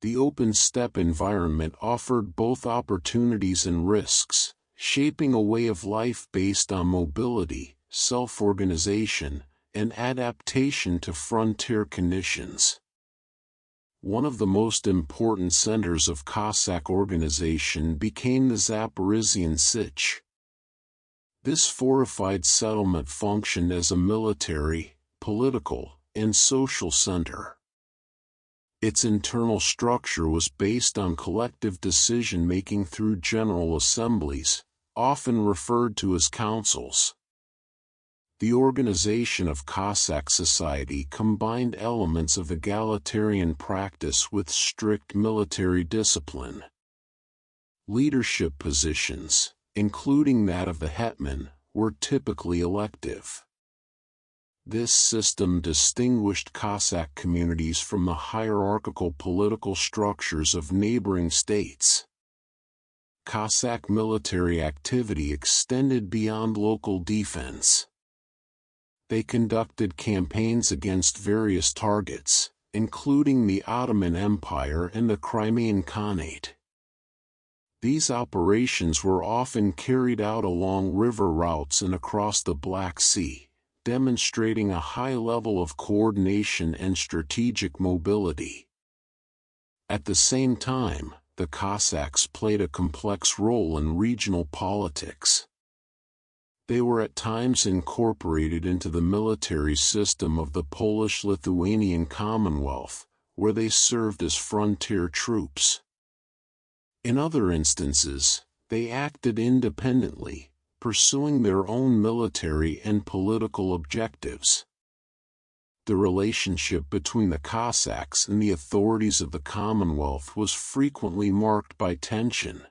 The open steppe environment offered both opportunities and risks, shaping a way of life based on mobility, self-organization, and adaptation to frontier conditions. One of the most important centers of Cossack organization became the Zaporizhian Sich. This fortified settlement functioned as a military, political, and social center. Its internal structure was based on collective decision-making through general assemblies, often referred to as councils. The organization of Cossack society combined elements of egalitarian practice with strict military discipline. Leadership positions, including that of the hetman, were typically elective. This system distinguished Cossack communities from the hierarchical political structures of neighboring states. Cossack military activity extended beyond local defense. They conducted campaigns against various targets, including the Ottoman Empire and the Crimean Khanate. These operations were often carried out along river routes and across the Black Sea, demonstrating a high level of coordination and strategic mobility. At the same time, the Cossacks played a complex role in regional politics. They were at times incorporated into the military system of the Polish-Lithuanian Commonwealth, where they served as frontier troops. In other instances, they acted independently, pursuing their own military and political objectives. The relationship between the Cossacks and the authorities of the Commonwealth was frequently marked by tension.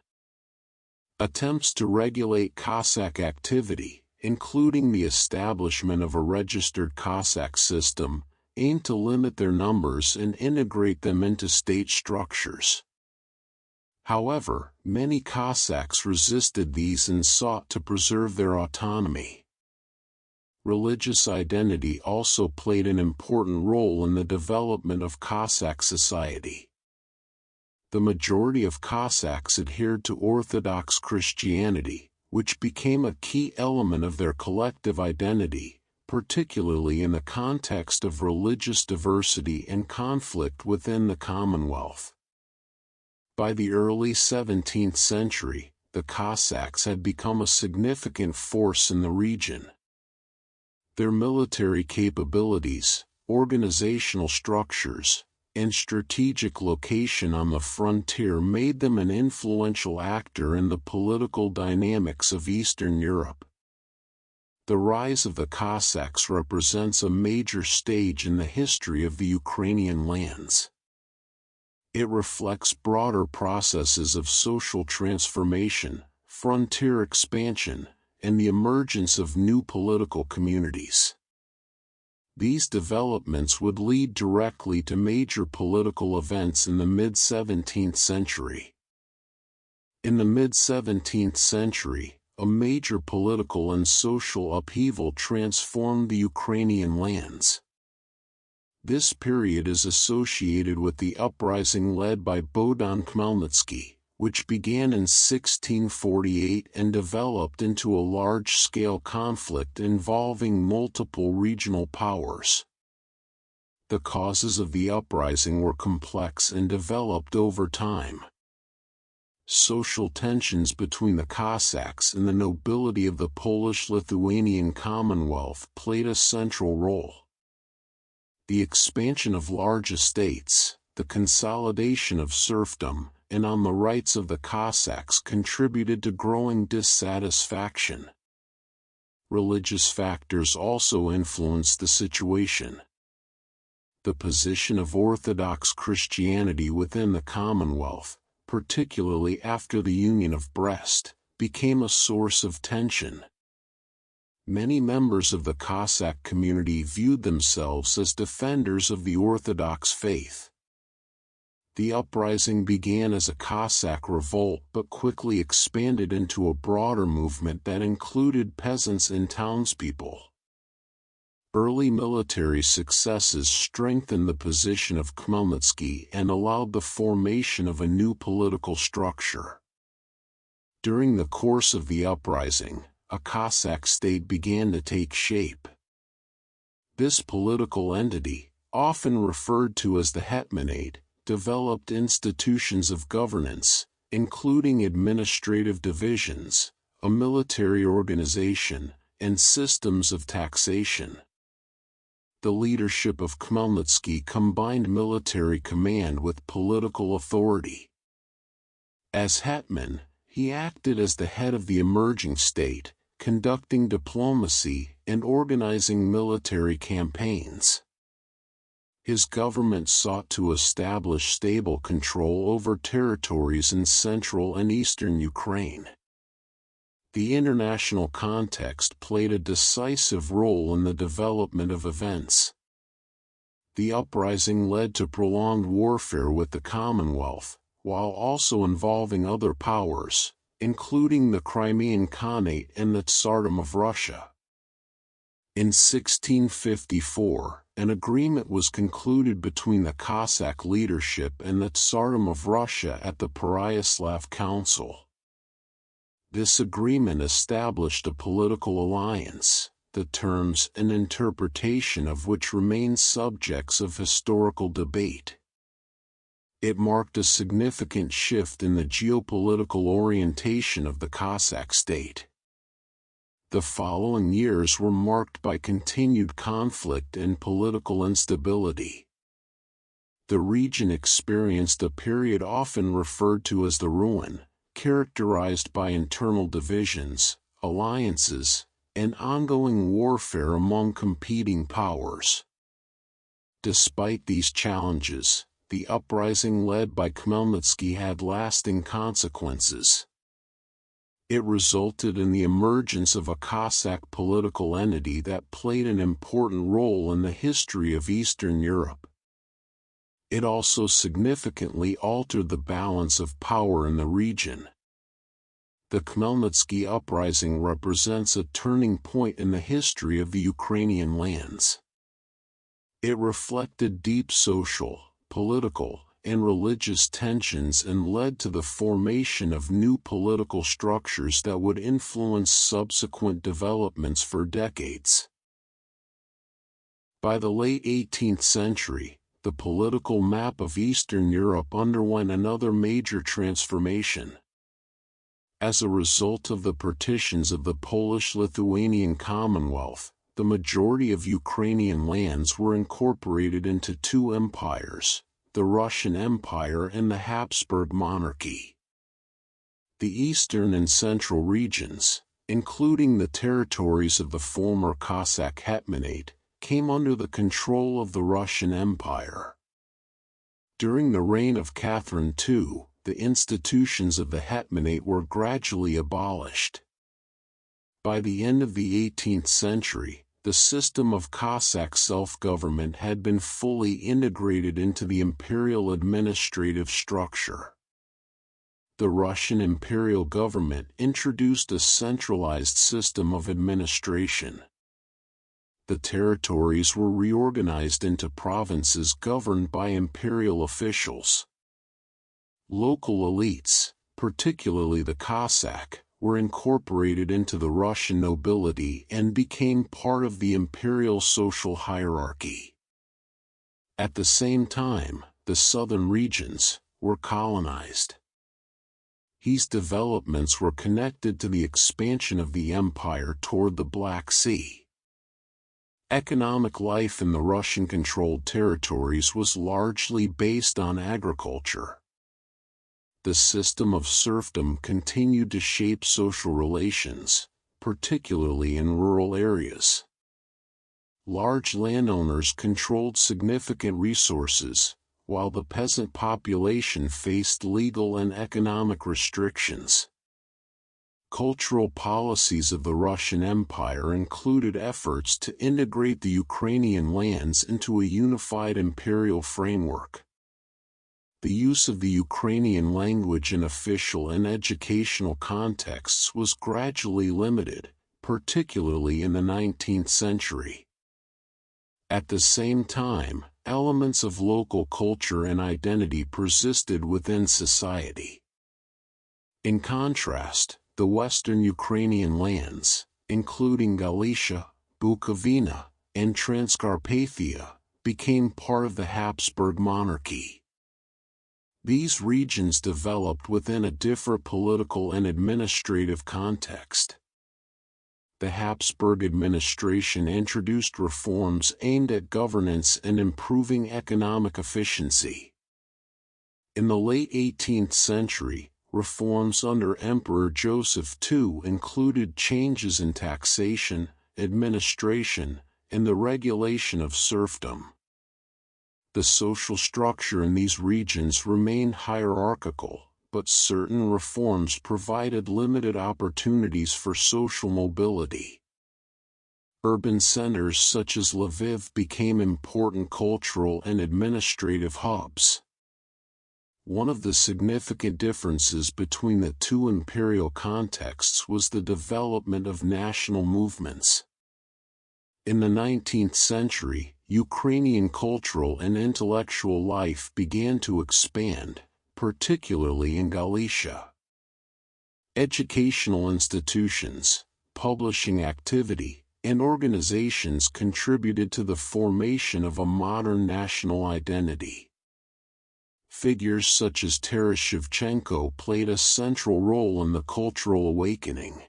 Attempts to regulate Cossack activity, including the establishment of a registered Cossack system, aimed to limit their numbers and integrate them into state structures. However, many Cossacks resisted these and sought to preserve their autonomy. Religious identity also played an important role in the development of Cossack society. The majority of Cossacks adhered to Orthodox Christianity, which became a key element of their collective identity, particularly in the context of religious diversity and conflict within the Commonwealth. By the early 17th century, the Cossacks had become a significant force in the region. Their military capabilities, organizational structures, and strategic location on the frontier made them an influential actor in the political dynamics of Eastern Europe. The rise of the Cossacks represents a major stage in the history of the Ukrainian lands. It reflects broader processes of social transformation, frontier expansion, and the emergence of new political communities. These developments would lead directly to major political events in the mid-17th century. In the mid-17th century, a major political and social upheaval transformed the Ukrainian lands. This period is associated with the uprising led by Bogdan Khmelnytsky, which began in 1648 and developed into a large-scale conflict involving multiple regional powers. The causes of the uprising were complex and developed over time. Social tensions between the Cossacks and the nobility of the Polish-Lithuanian Commonwealth played a central role. The expansion of large estates, the consolidation of serfdom, and on the rights of the Cossacks contributed to growing dissatisfaction. Religious factors also influenced the situation. The position of Orthodox Christianity within the Commonwealth, particularly after the Union of Brest, became a source of tension. Many members of the Cossack community viewed themselves as defenders of the Orthodox faith. The uprising began as a Cossack revolt but quickly expanded into a broader movement that included peasants and townspeople. Early military successes strengthened the position of Khmelnytsky and allowed the formation of a new political structure. During the course of the uprising, a Cossack state began to take shape. This political entity, often referred to as the Hetmanate, developed institutions of governance, including administrative divisions, a military organization, and systems of taxation. The leadership of Khmelnytsky combined military command with political authority. As hetman, he acted as the head of the emerging state, conducting diplomacy and organizing military campaigns. His government sought to establish stable control over territories in central and eastern Ukraine. The international context played a decisive role in the development of events. The uprising led to prolonged warfare with the Commonwealth, while also involving other powers, including the Crimean Khanate and the Tsardom of Russia. In 1654, an agreement was concluded between the Cossack leadership and the Tsardom of Russia at the Pereyaslav Council. This agreement established a political alliance, the terms and interpretation of which remain subjects of historical debate. It marked a significant shift in the geopolitical orientation of the Cossack state. The following years were marked by continued conflict and political instability. The region experienced a period often referred to as the Ruin, characterized by internal divisions, alliances, and ongoing warfare among competing powers. Despite these challenges, the uprising led by Khmelnytsky had lasting consequences. It resulted in the emergence of a Cossack political entity that played an important role in the history of Eastern Europe. It also significantly altered the balance of power in the region. The Khmelnytsky uprising represents a turning point in the history of the Ukrainian lands. It reflected deep social, political, and religious tensions and led to the formation of new political structures that would influence subsequent developments for decades. By the late 18th century, the political map of Eastern Europe underwent another major transformation. As a result of the partitions of the Polish-Lithuanian Commonwealth, the majority of Ukrainian lands were incorporated into two empires, the Russian Empire and the Habsburg monarchy. The eastern and central regions, including the territories of the former Cossack Hetmanate, came under the control of the Russian Empire. During the reign of Catherine II, the institutions of the Hetmanate were gradually abolished. By the end of the 18th century, the system of Cossack self-government had been fully integrated into the imperial administrative structure. The Russian imperial government introduced a centralized system of administration. The territories were reorganized into provinces governed by imperial officials. Local elites, particularly the Cossack, were incorporated into the Russian nobility and became part of the imperial social hierarchy. At the same time, the southern regions were colonized. These developments were connected to the expansion of the empire toward the Black Sea. Economic life in the Russian-controlled territories was largely based on agriculture. The system of serfdom continued to shape social relations, particularly in rural areas. Large landowners controlled significant resources, while the peasant population faced legal and economic restrictions. Cultural policies of the Russian Empire included efforts to integrate the Ukrainian lands into a unified imperial framework. The use of the Ukrainian language in official and educational contexts was gradually limited, particularly in the 19th century. At the same time, elements of local culture and identity persisted within society. In contrast, the western Ukrainian lands, including Galicia, Bukovina, and Transcarpathia, became part of the Habsburg monarchy. These regions developed within a different political and administrative context. The Habsburg administration introduced reforms aimed at governance and improving economic efficiency. In the late 18th century, reforms under Emperor Joseph II included changes in taxation, administration, and the regulation of serfdom. The social structure in these regions remained hierarchical, but certain reforms provided limited opportunities for social mobility. Urban centers such as Lviv became important cultural and administrative hubs. One of the significant differences between the two imperial contexts was the development of national movements. In the 19th century, Ukrainian cultural and intellectual life began to expand, particularly in Galicia. Educational institutions, publishing activity, and organizations contributed to the formation of a modern national identity. Figures such as Taras Shevchenko played a central role in the cultural awakening.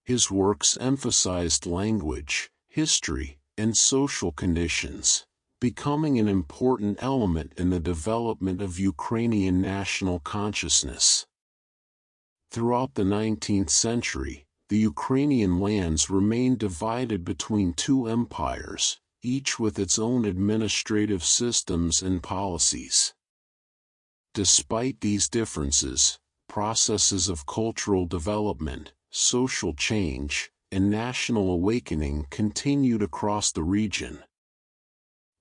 His works emphasized language, history, and social conditions, becoming an important element in the development of Ukrainian national consciousness. Throughout the 19th century, the Ukrainian lands remained divided between two empires, each with its own administrative systems and policies. Despite these differences, processes of cultural development, social change, and national awakening continued across the region.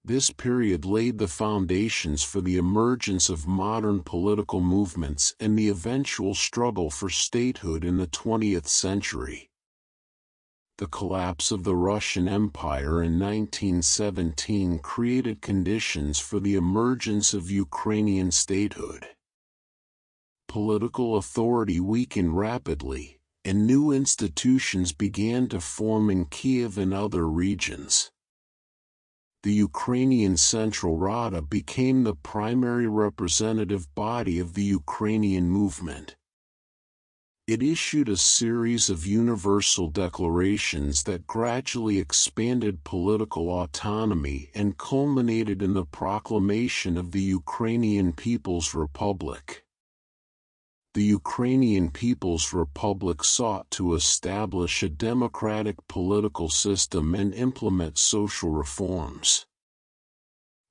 This period laid the foundations for the emergence of modern political movements and the eventual struggle for statehood in the 20th century. The collapse of the Russian Empire in 1917 created conditions for the emergence of Ukrainian statehood. Political authority weakened rapidly, and new institutions began to form in Kyiv and other regions. the Ukrainian Central Rada became the primary representative body of the Ukrainian movement. It issued a series of universal declarations that gradually expanded political autonomy and culminated in the proclamation of the Ukrainian People's Republic. The Ukrainian People's Republic sought to establish a democratic political system and implement social reforms.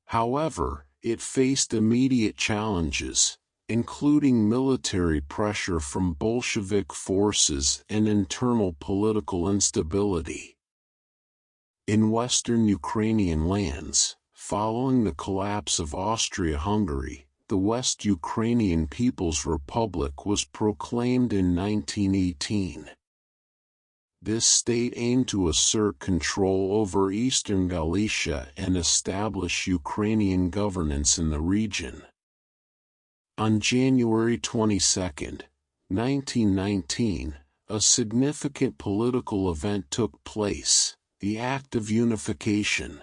However, it faced immediate challenges, including military pressure from Bolshevik forces and internal political instability. In western Ukrainian lands, following the collapse of Austria-Hungary, the West Ukrainian People's Republic was proclaimed in 1918. This state aimed to assert control over eastern Galicia and establish Ukrainian governance in the region. On January 22, 1919, a significant political event took place, the Act of Unification.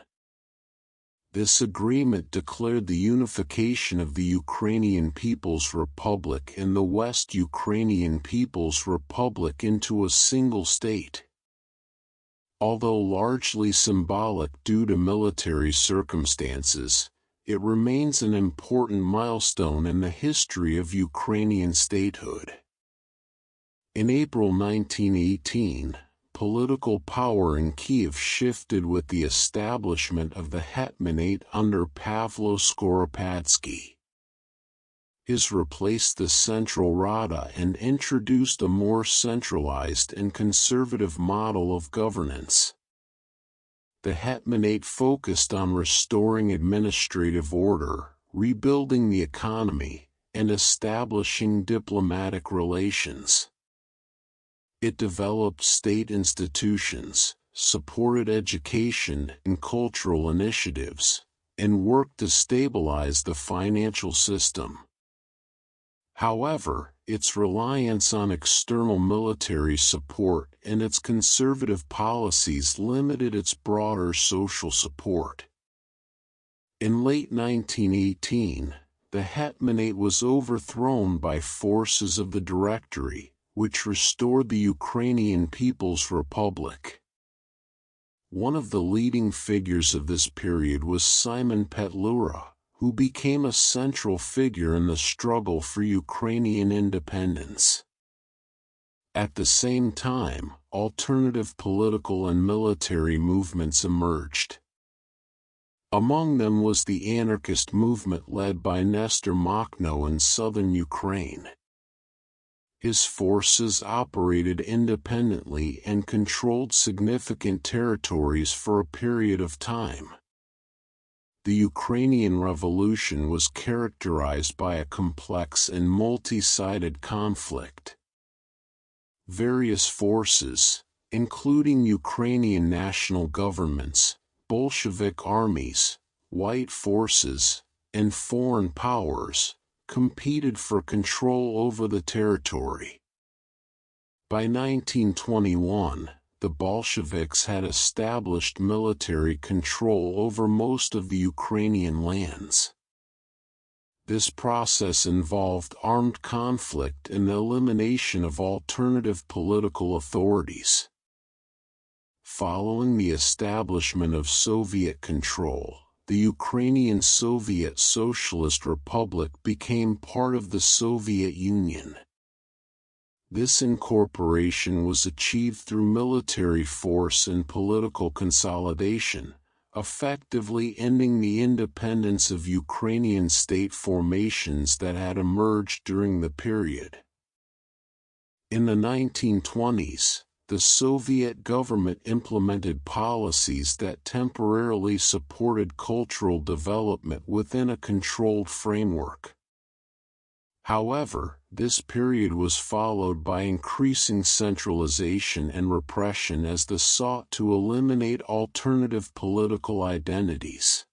This agreement declared the unification of the Ukrainian People's Republic and the West Ukrainian People's Republic into a single state. Although largely symbolic due to military circumstances, it remains an important milestone in the history of Ukrainian statehood. In April 1918, political power in Kyiv shifted with the establishment of the Hetmanate under Pavlo Skoropadsky. His replaced the Central Rada and introduced a more centralized and conservative model of governance. The Hetmanate focused on restoring administrative order, rebuilding the economy, and establishing diplomatic relations. It developed state institutions, supported education and cultural initiatives, and worked to stabilize the financial system. However, its reliance on external military support and its conservative policies limited its broader social support. In late 1918, the Hetmanate was overthrown by forces of the Directory, which restored the Ukrainian People's Republic. One of the leading figures of this period was Simon Petlura, who became a central figure in the struggle for Ukrainian independence. At the same time, alternative political and military movements emerged. Among them was the anarchist movement led by Nestor Makhno in southern Ukraine. His forces operated independently and controlled significant territories for a period of time. The Ukrainian Revolution was characterized by a complex and multi-sided conflict. Various forces, including Ukrainian national governments, Bolshevik armies, white forces, and foreign powers, competed for control over the territory. By 1921, the Bolsheviks had established military control over most of the Ukrainian lands. This process involved armed conflict and the elimination of alternative political authorities. Following the establishment of Soviet control, the Ukrainian Soviet Socialist Republic became part of the Soviet Union. This incorporation was achieved through military force and political consolidation, effectively ending the independence of Ukrainian state formations that had emerged during the period. In the 1920s, the Soviet government implemented policies that temporarily supported cultural development within a controlled framework. However, this period was followed by increasing centralization and repression as they sought to eliminate alternative political identities.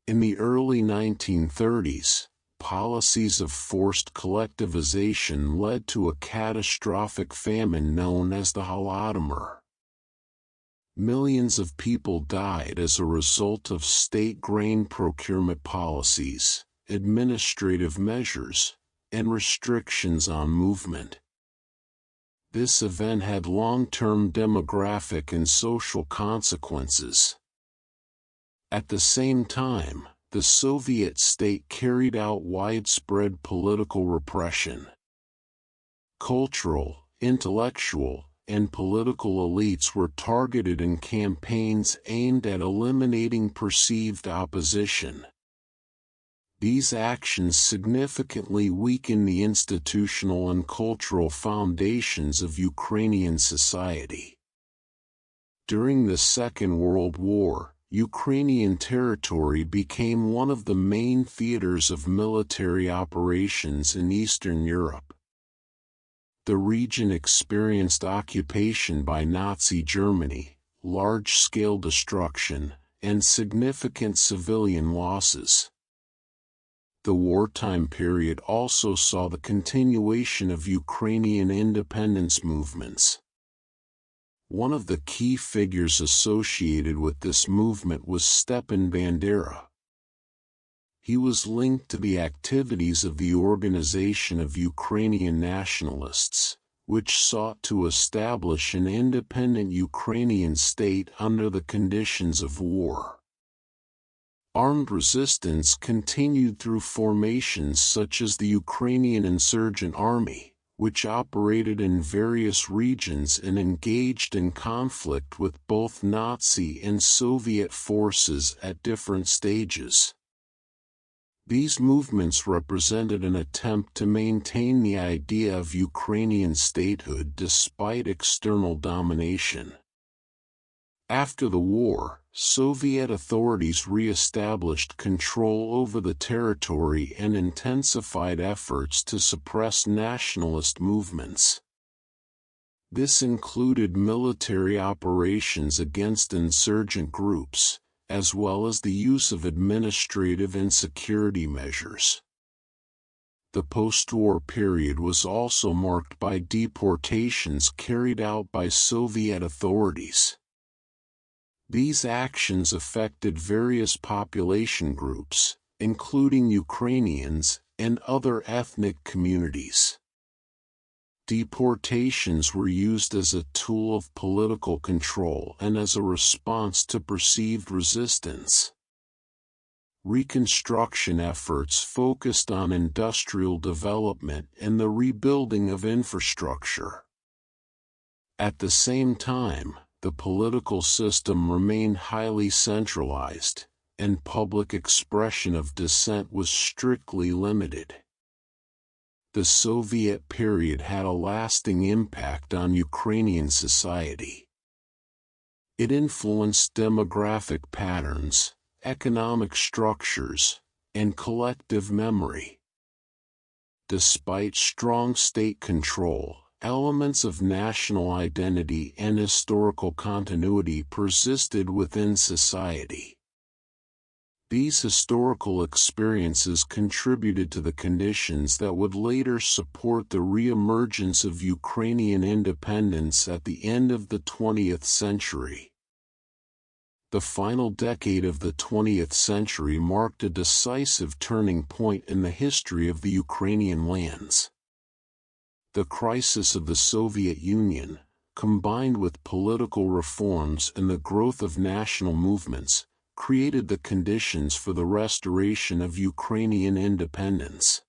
In the early 1930s, policies of forced collectivization led to a catastrophic famine known as the Holodomor. Millions of people died as a result of state grain procurement policies, administrative measures, and restrictions on movement. This event had long-term demographic and social consequences. At the same time, the Soviet state carried out widespread political repression. Cultural, intellectual, and political elites were targeted in campaigns aimed at eliminating perceived opposition. These actions significantly weakened the institutional and cultural foundations of Ukrainian society. During the Second World War, Ukrainian territory became one of the main theaters of military operations in Eastern Europe. The region experienced occupation by Nazi Germany, large-scale destruction, and significant civilian losses. The wartime period also saw the continuation of Ukrainian independence movements. One of the key figures associated with this movement was Stepan Bandera. He was linked to the activities of the Organization of Ukrainian Nationalists, which sought to establish an independent Ukrainian state under the conditions of war. Armed resistance continued through formations such as the Ukrainian Insurgent Army, which operated in various regions and engaged in conflict with both Nazi and Soviet forces at different stages. These movements represented an attempt to maintain the idea of Ukrainian statehood despite external domination. After the war, Soviet authorities re-established control over the territory and intensified efforts to suppress nationalist movements. This included military operations against insurgent groups, as well as the use of administrative and security measures. The post-war period was also marked by deportations carried out by Soviet authorities. These actions affected various population groups, including Ukrainians and other ethnic communities. Deportations were used as a tool of political control and as a response to perceived resistance. Reconstruction efforts focused on industrial development and the rebuilding of infrastructure. At the same time, the political system remained highly centralized, and public expression of dissent was strictly limited. The Soviet period had a lasting impact on Ukrainian society. It influenced demographic patterns, economic structures, and collective memory. Despite strong state control, elements of national identity and historical continuity persisted within society. These historical experiences contributed to the conditions that would later support the re-emergence of Ukrainian independence at the end of the 20th century. The final decade of the 20th century marked a decisive turning point in the history of the Ukrainian lands. The crisis of the Soviet Union, combined with political reforms and the growth of national movements, created the conditions for the restoration of Ukrainian independence.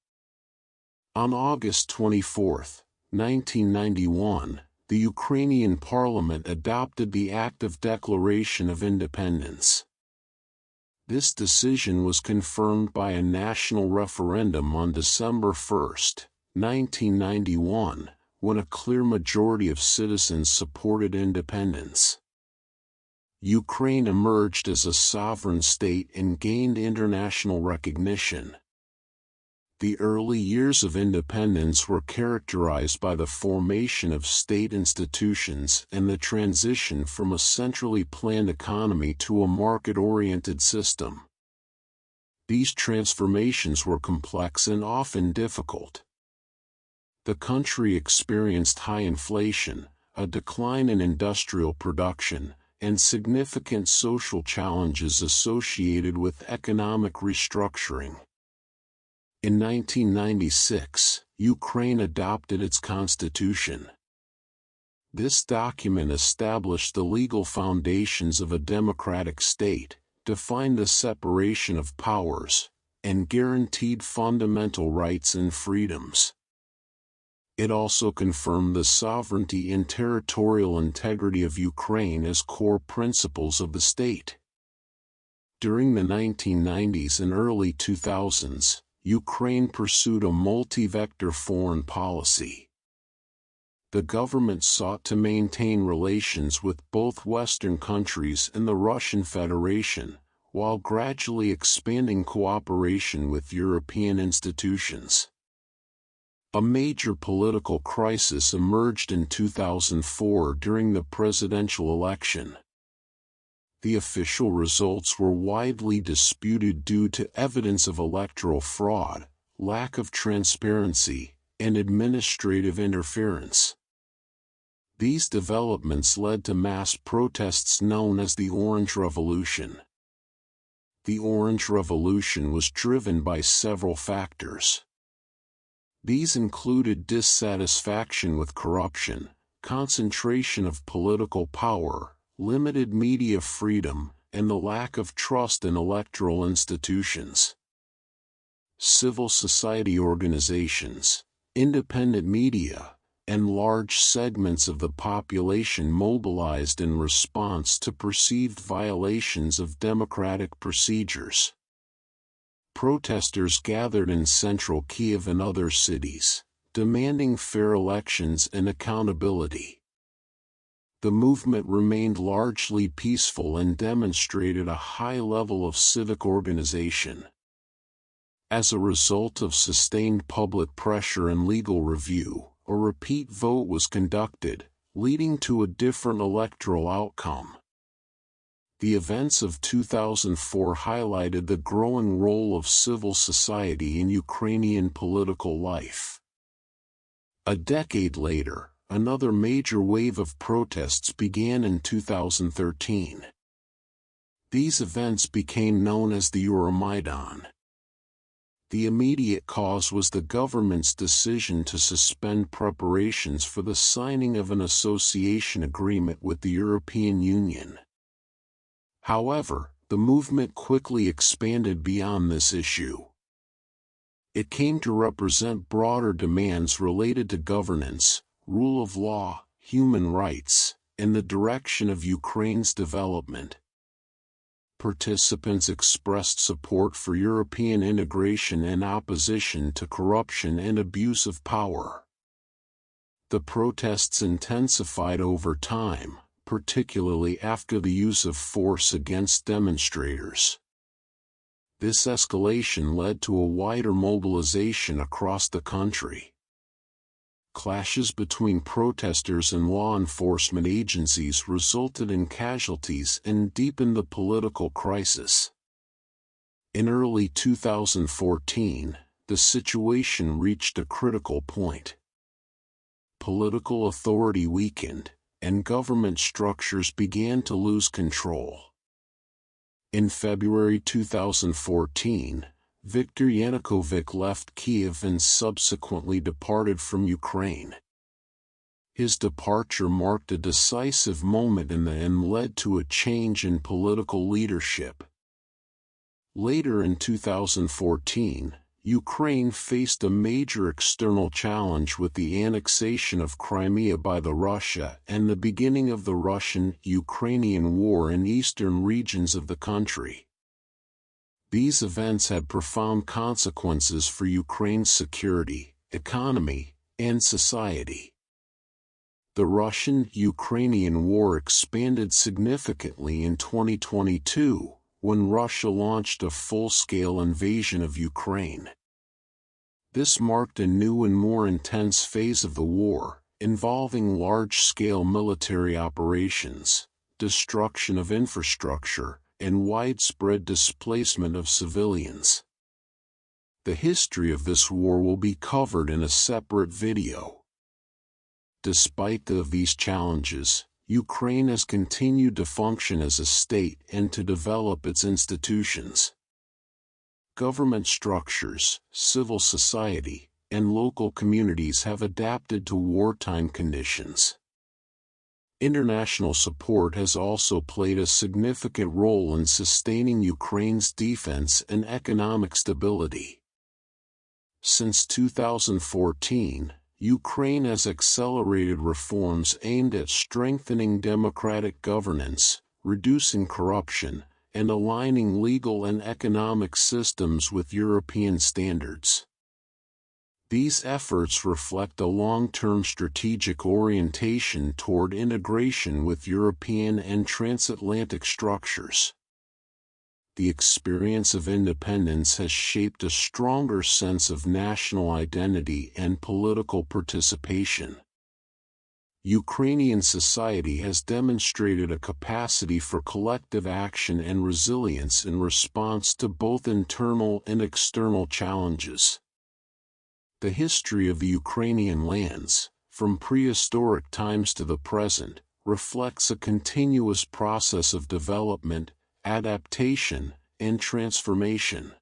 On August 24, 1991, the Ukrainian parliament adopted the Act of Declaration of Independence. This decision was confirmed by a national referendum on December 1, 1991, when a clear majority of citizens supported independence. Ukraine emerged as a sovereign state and gained international recognition. The early years of independence were characterized by the formation of state institutions and the transition from a centrally planned economy to a market-oriented system. These transformations were complex and often difficult. The country experienced high inflation, a decline in industrial production, and significant social challenges associated with economic restructuring. In 1996, Ukraine adopted its constitution. This document established the legal foundations of a democratic state, defined the separation of powers, and guaranteed fundamental rights and freedoms. It also confirmed the sovereignty and territorial integrity of Ukraine as core principles of the state. During the 1990s and early 2000s, Ukraine pursued a multi-vector foreign policy. The government sought to maintain relations with both Western countries and the Russian Federation, while gradually expanding cooperation with European institutions. A major political crisis emerged in 2004 during the presidential election. The official results were widely disputed due to evidence of electoral fraud, lack of transparency, and administrative interference. These developments led to mass protests known as the Orange Revolution. The Orange Revolution was driven by several factors. These included dissatisfaction with corruption, concentration of political power, limited media freedom, and the lack of trust in electoral institutions. Civil society organizations, independent media, and large segments of the population mobilized in response to perceived violations of democratic procedures. Protesters gathered in central Kyiv and other cities, demanding fair elections and accountability. The movement remained largely peaceful and demonstrated a high level of civic organization. As a result of sustained public pressure and legal review, a repeat vote was conducted, leading to a different electoral outcome. The events of 2004 highlighted the growing role of civil society in Ukrainian political life. A decade later, another major wave of protests began in 2013. These events became known as the Euromaidan. The immediate cause was the government's decision to suspend preparations for the signing of an association agreement with the European Union. However, the movement quickly expanded beyond this issue. It came to represent broader demands related to governance, rule of law, human rights, and the direction of Ukraine's development. Participants expressed support for European integration and opposition to corruption and abuse of power. The protests intensified over time, particularly after the use of force against demonstrators. This escalation led to a wider mobilization across the country. Clashes between protesters and law enforcement agencies resulted in casualties and deepened the political crisis. In early 2014, the situation reached a critical point. Political authority weakened, and government structures began to lose control. In February 2014, Viktor Yanukovych left Kyiv and subsequently departed from Ukraine. His departure marked a decisive moment and led to a change in political leadership. Later in 2014, Ukraine faced a major external challenge with the annexation of Crimea by Russia and the beginning of the Russian-Ukrainian War in eastern regions of the country. These events had profound consequences for Ukraine's security, economy, and society. The Russian-Ukrainian War expanded significantly in 2022, when Russia launched a full-scale invasion of Ukraine. This marked a new and more intense phase of the war, involving large-scale military operations, destruction of infrastructure, and widespread displacement of civilians. The history of this war will be covered in a separate video. Despite these challenges, Ukraine has continued to function as a state and to develop its institutions. Government structures, civil society, and local communities have adapted to wartime conditions. International support has also played a significant role in sustaining Ukraine's defense and economic stability. Since 2014, Ukraine has accelerated reforms aimed at strengthening democratic governance, reducing corruption, and aligning legal and economic systems with European standards. These efforts reflect a long-term strategic orientation toward integration with European and transatlantic structures. The experience of independence has shaped a stronger sense of national identity and political participation. Ukrainian society has demonstrated a capacity for collective action and resilience in response to both internal and external challenges. The history of the Ukrainian lands, from prehistoric times to the present, reflects a continuous process of development, adaptation, and transformation.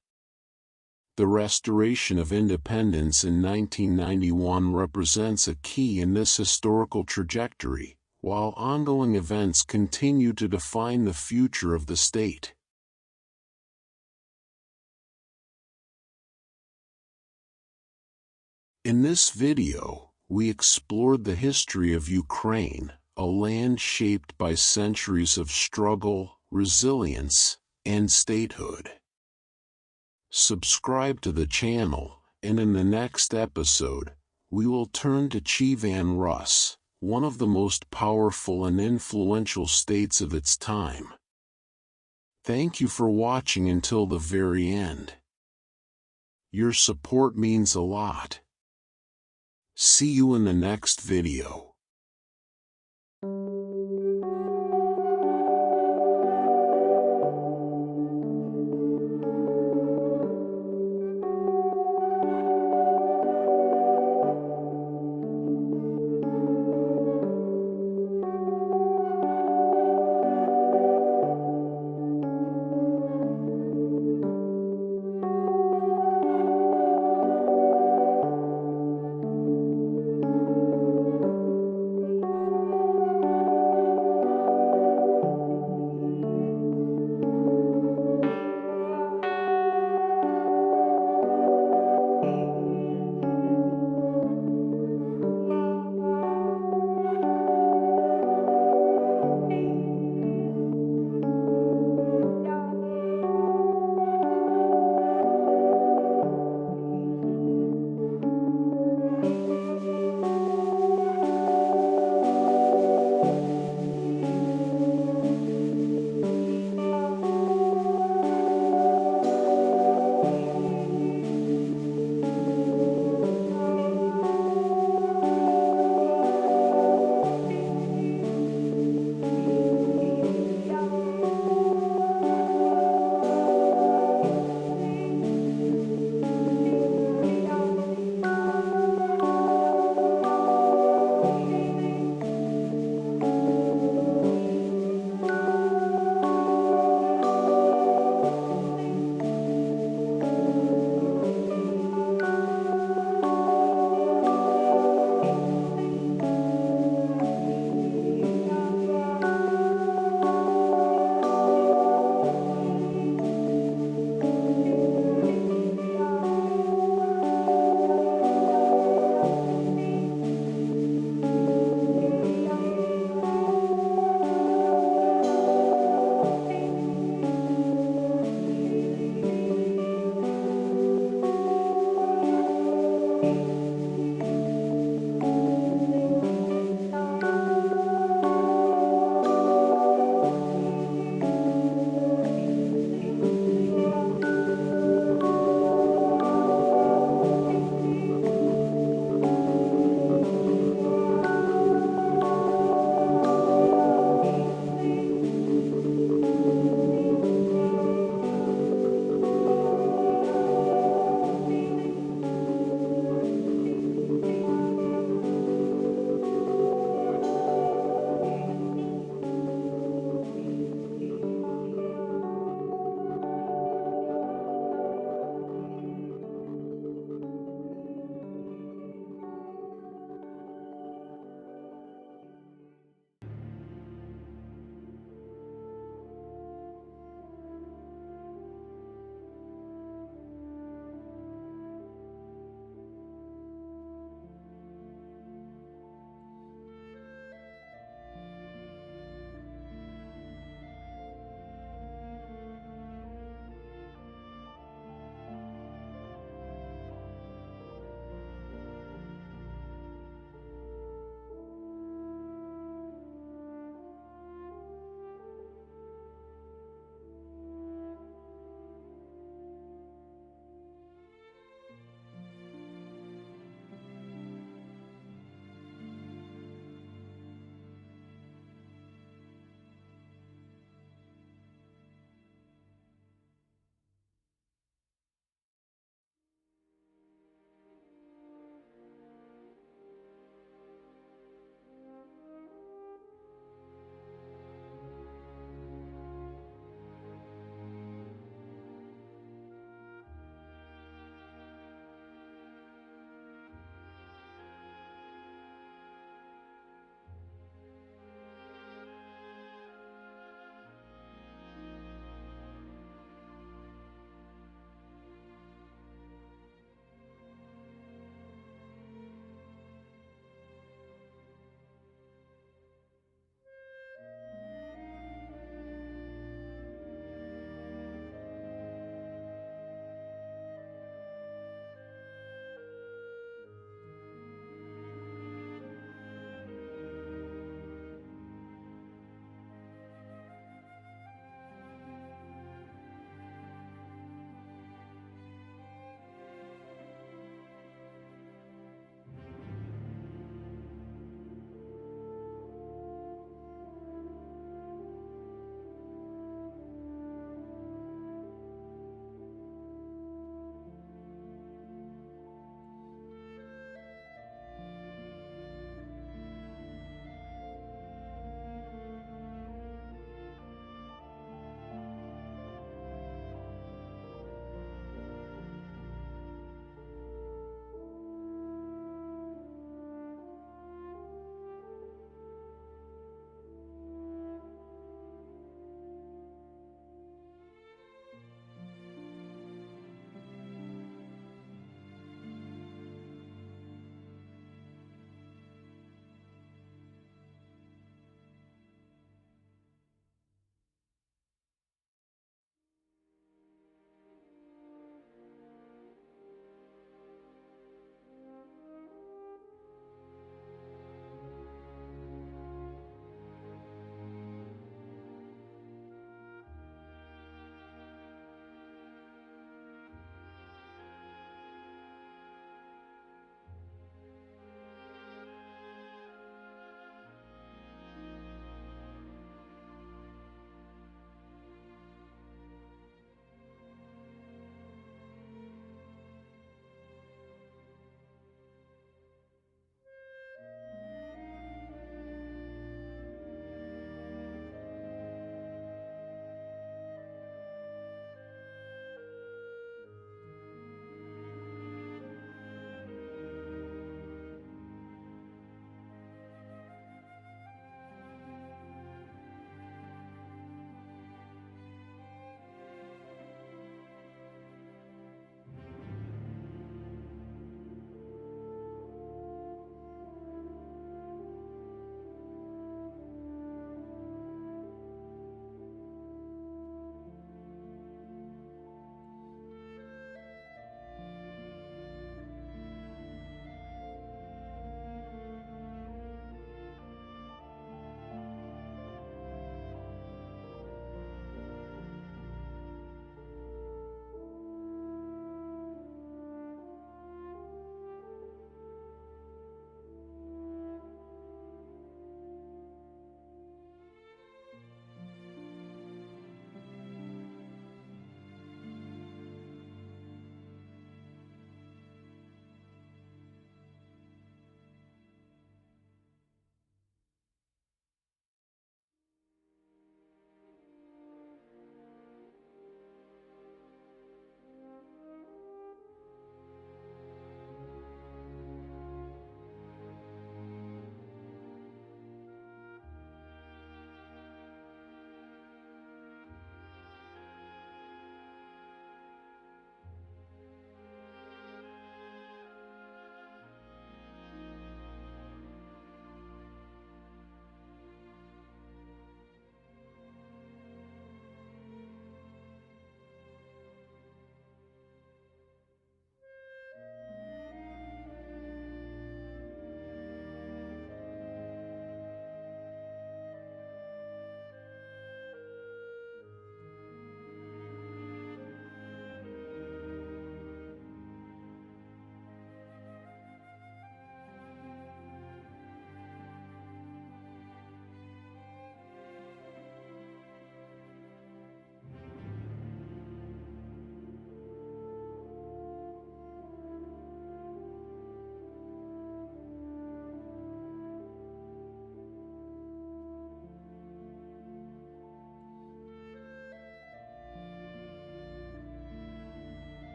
The restoration of independence in 1991 represents a key in this historical trajectory, while ongoing events continue to define the future of the state. In this video, we explored the history of Ukraine, a land shaped by centuries of struggle, resilience, and statehood. Subscribe to the channel, and in the next episode, we will turn to Kyivan Rus, one of the most powerful and influential states of its time. Thank you for watching until the very end. Your support means a lot. See you in the next video.